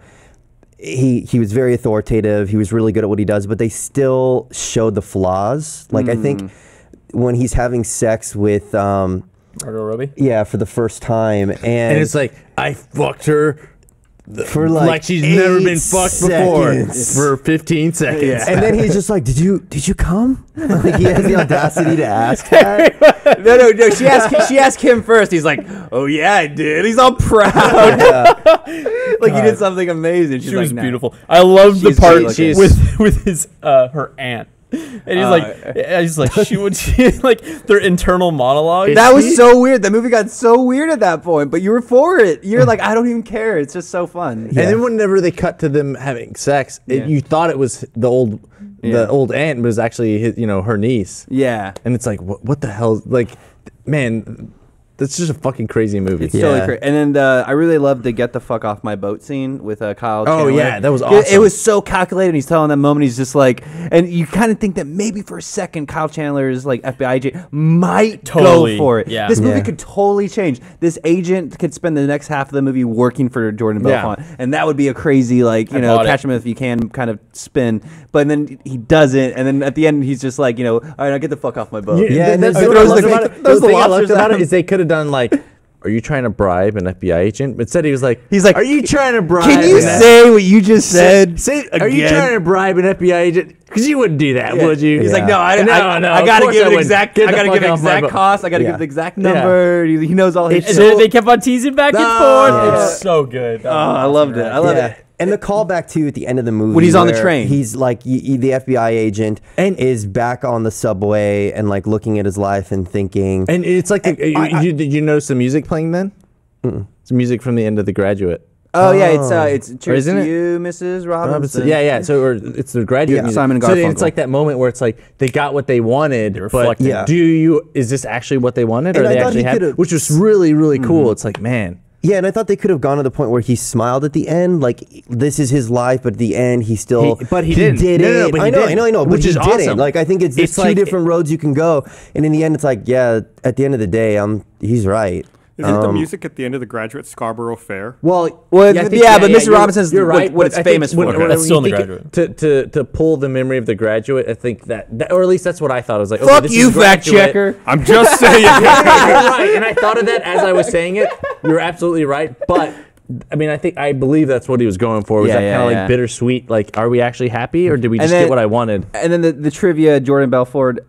He was very authoritative. He was really good at what he does, but they still showed the flaws. Like I think when he's having sex with Margot Robbie. yeah, for the first time, And it's like, I fucked her for like she's never been 8 fucked before seconds. for 15 seconds. And then he's just like, "Did you come?" Like he has the audacity to ask that. No. She asked him first. He's like, "Oh yeah, I did." He's all proud, like he did something amazing. She's She like, was "Nah." beautiful. I loved the She's part great looking. with his her aunt. And he's like, she like their internal monologue. That was so weird. The movie got so weird at that point, but you were for it. You're like, I don't even care. It's just so fun. And then whenever they cut to them having sex, you thought it was the old aunt, but it was actually his, her niece. Yeah. And it's like, what the hell? Like, man, that's just a fucking crazy movie. It's totally crazy. And then I really loved the "Get the Fuck Off My Boat" scene with Kyle Chandler. Oh, yeah, that was It awesome. was so calculated. He's telling that moment, he's just like, and you kind of think that maybe for a second Kyle Chandler's like FBI agent might Totally, go for it. yeah. This movie Yeah. could totally change. This agent could spend the next half of the movie working for Jordan Belfont, and that would be a crazy like bought it. catch him if you can kind of spin. But then he doesn't, and then at the end he's just like, all right, now get the fuck off my boat. Yeah, and that's then what I throws loved the- about it. throws The the thing I loved lobsters about at it him. is they could have done like, are you trying to bribe an FBI agent? But instead he was like, He's like, are you trying to bribe? Can you an- say what you just said? Say, are you again? trying to bribe an FBI agent? Because you wouldn't do that, would you? He's like, Yeah. no, I No, gotta of course give I it wouldn't. exact. Get I the gotta fuck give off my exact boat. cost. I gotta Yeah. give the exact Yeah. number. He knows all his. And shit. they kept on teasing back and forth. It's so good. Oh, I loved it. I love Yeah. it. And the callback too at the end of the movie When he's on the where train. he's like the FBI agent and is back on the subway and like looking at his life and thinking. And it's like, did you notice the music playing then? It's music from the end of The Graduate. Oh yeah, it's cheers isn't to it? you, Mrs. Robinson. Yeah. So it's The Graduate. Yeah. music. Simon So Garfunkel. it's like that moment where it's like they got what they wanted, They but reflected. Yeah. is this actually what they wanted, And or I they thought actually he had? could've- Which was really, really cool. It's like, man. Yeah, and I thought they could have gone to the point where he smiled at the end, like this is his life, but at the end he still But he didn't. did No, it. no, but he I know, didn't, but which he is didn't. awesome. Like I think there's It's two like- different roads you can go, and in the end it's like, yeah, at the end of the day, he's right. Isn't the music at the end of The Graduate Scarborough Fair? Well, Well, I think- yeah, but Mr. you're- Robinson's you're right, what it's but I think famous for. when That's you still in The think Graduate. to pull the memory of The Graduate, I think that or at least that's what I thought. I was like, okay, Fuck this you, is fact Graduate. checker. I'm just saying. You're right, and I thought of that as I was saying it. You're absolutely right, but I mean, I believe that's what he was going for. Was Yeah, that kind of yeah. like bittersweet? Like, are we actually happy, or did we And just then- get what I wanted? And then the trivia, Jordan Belfort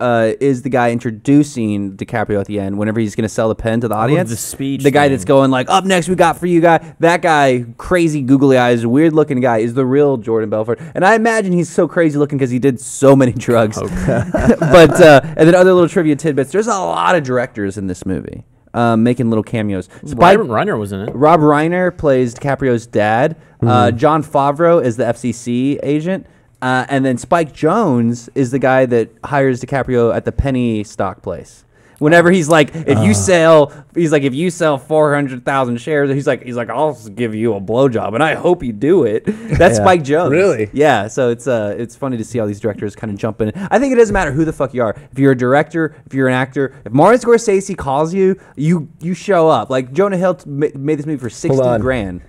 is the guy introducing DiCaprio at the end whenever he's going to sell the pen to the audience. the speech The guy thing. that's going like, up next we got for you guy. That guy, crazy googly eyes, weird looking guy is the real Jordan Belfort. And I imagine he's so crazy looking because he did so many drugs. But, and then other little trivia tidbits. There's a lot of directors in this movie making little cameos. Robert Reiner was in it. Rob Reiner plays DiCaprio's dad. John Favreau is the FCC agent. And then Spike Jonze is the guy that hires DiCaprio at the penny stock place. Whenever he's like, if you sell 400,000 shares, he's like, I'll give you a blowjob, and I hope you do it. That's Spike Jonze. Really? Yeah. So it's funny to see all these directors kind of jump in. I think it doesn't matter who the fuck you are. If you're a director, if you're an actor, if Martin Scorsese calls you, you show up. Like Jonah Hill made this movie for 60 on. grand.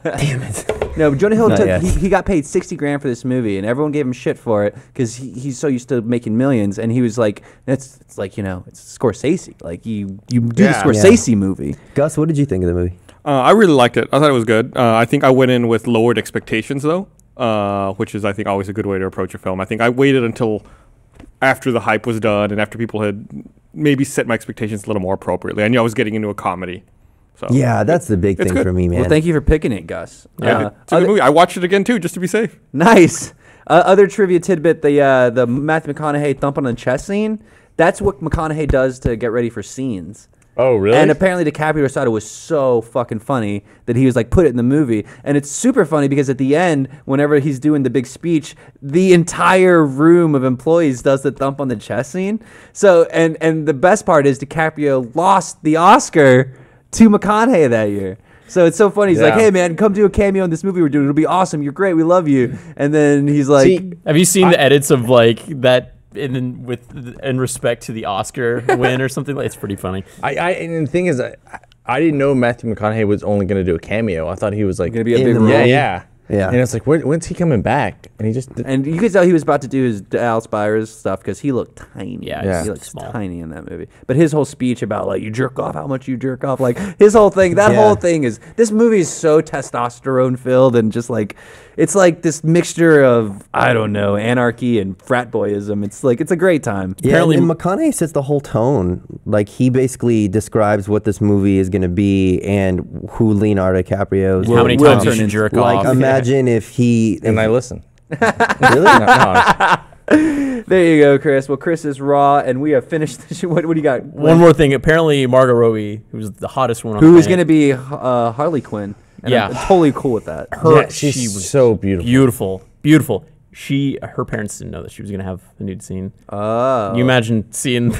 Damn it. No, but Jonah Hill Not yet. he got paid 60 grand for this movie, and everyone gave him shit for it because he's so used to making millions, and he was like, it's like, it's Scorsese. Like you do the Yeah. Scorsese movie. Gus, what did you think of the movie? I really liked it. I thought it was good. I think I went in with lowered expectations, though, which is, I think, always a good way to approach a film. I think I waited until after the hype was done and after people had maybe set my expectations a little more appropriately. I knew I was getting into a comedy. So Yeah, that's the big it's thing good. for me, man. Well, thank you for picking it, Gus. Yeah, it's a good movie. I watched it again, too, just to be safe. Nice. Other trivia tidbit: the Matthew McConaughey thump on the chest scene. That's what McConaughey does to get ready for scenes. Oh, really? And apparently DiCaprio thought it was so fucking funny that he was like, put it in the movie. And it's super funny because at the end, whenever he's doing the big speech, the entire room of employees does the thump on the chest scene. So, and the best part is DiCaprio lost the Oscar to McConaughey that year. So it's so funny. He's like, Yeah. hey, man, come do a cameo in this movie we're doing. It'll be awesome. You're great. We love you. And then he's like... See, Have you seen the edits of like that in respect to the Oscar win or something? It's pretty funny. and the thing is, I didn't know Matthew McConaughey was only going to do a cameo. I thought he was like Gonna be a in big the role. movie. Yeah. Yeah. And it's like, when's he coming back? And he just And you could tell he was about to do his Dallas Buyers stuff because he looked tiny. Yeah, Yeah. He he's looked small. tiny in that movie. But his whole speech about like you jerk off, how much you jerk off, like his whole thing. That Yeah. whole thing is this movie is so testosterone filled and just like it's like this mixture of I don't know anarchy and frat boyism. It's like it's a great time. Yeah, Apparently- and McConaughey sets the whole tone. Like he basically describes what this movie is going to be and who Leonardo DiCaprio is. How many will times you turn should into- jerk Like off? imagine if he and I listen. really. No. There you go, Chris. Well, Chris is raw, and we have finished. The show. What do you got? One more thing. Apparently, Margot Robbie, who's the hottest one on Who the is going to planet, be Harley Quinn? And Yeah. I'm totally cool with that. Yeah, she was so beautiful. beautiful. Her parents didn't know that she was going to have a nude scene. Oh. Can you imagine seeing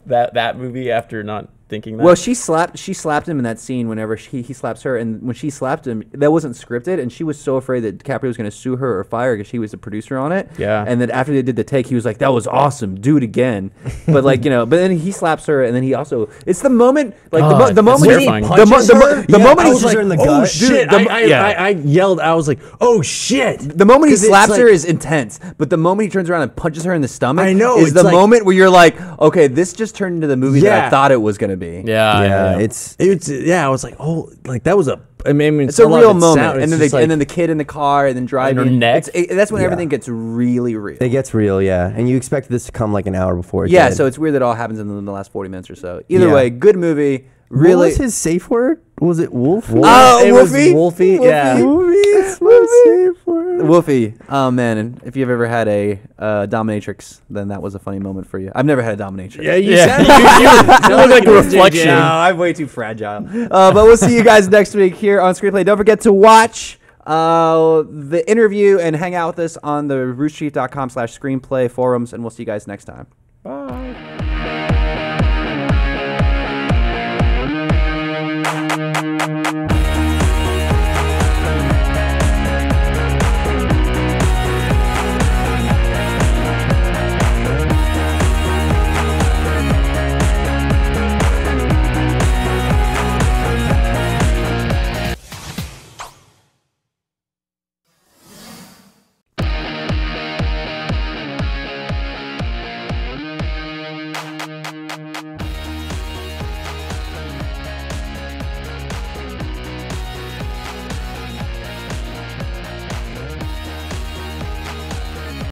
that movie after not thinking that? Well, she slapped him in that scene whenever he slaps her, and when she slapped him, that wasn't scripted, and she was so afraid that DiCaprio was going to sue her or fire because she was the producer on it. Yeah. And then after they did the take, he was like, "That was awesome, do it again." But like but then he slaps her, and then he also it's the moment like God, the moment that's he terrifying. the moment I he's was like her in the Oh gut. shit! Dude, I yelled. I was like, "Oh shit!" the moment he 'Cause it's slaps like- her is intense, but the moment he turns around and punches her in the stomach I know, is it's the like- moment where you're like, okay, this just turned into the movie that I Yeah. thought it was going to be. yeah. It's I was like, oh, like that was a. I mean, It's a lot real of it moment, sound- and it's then just like- and then the kid in the car, and then driving. her neck? That's when Yeah. everything gets really real. it gets real, yeah. And you expect this to come like an hour before. It Yeah, did. so it's weird that it all happens in the last 40 minutes or so. Either Yeah. way, good movie. What Really. was his safe word? Was it wolf? Oh, it was Wolfie? Wolfie. Yeah. Wolfie's my safe word. Wolfie. Oh, man. And if you've ever had a dominatrix, then that was a funny moment for you. I've never had a dominatrix. Yeah, you Yeah. sound- You look like a reflection. No, I'm way too fragile. But we'll see you guys next week here on Screenplay. Don't forget to watch the interview and hang out with us on the roosterteeth.com/screenplay forums, and we'll see you guys next time. Bye.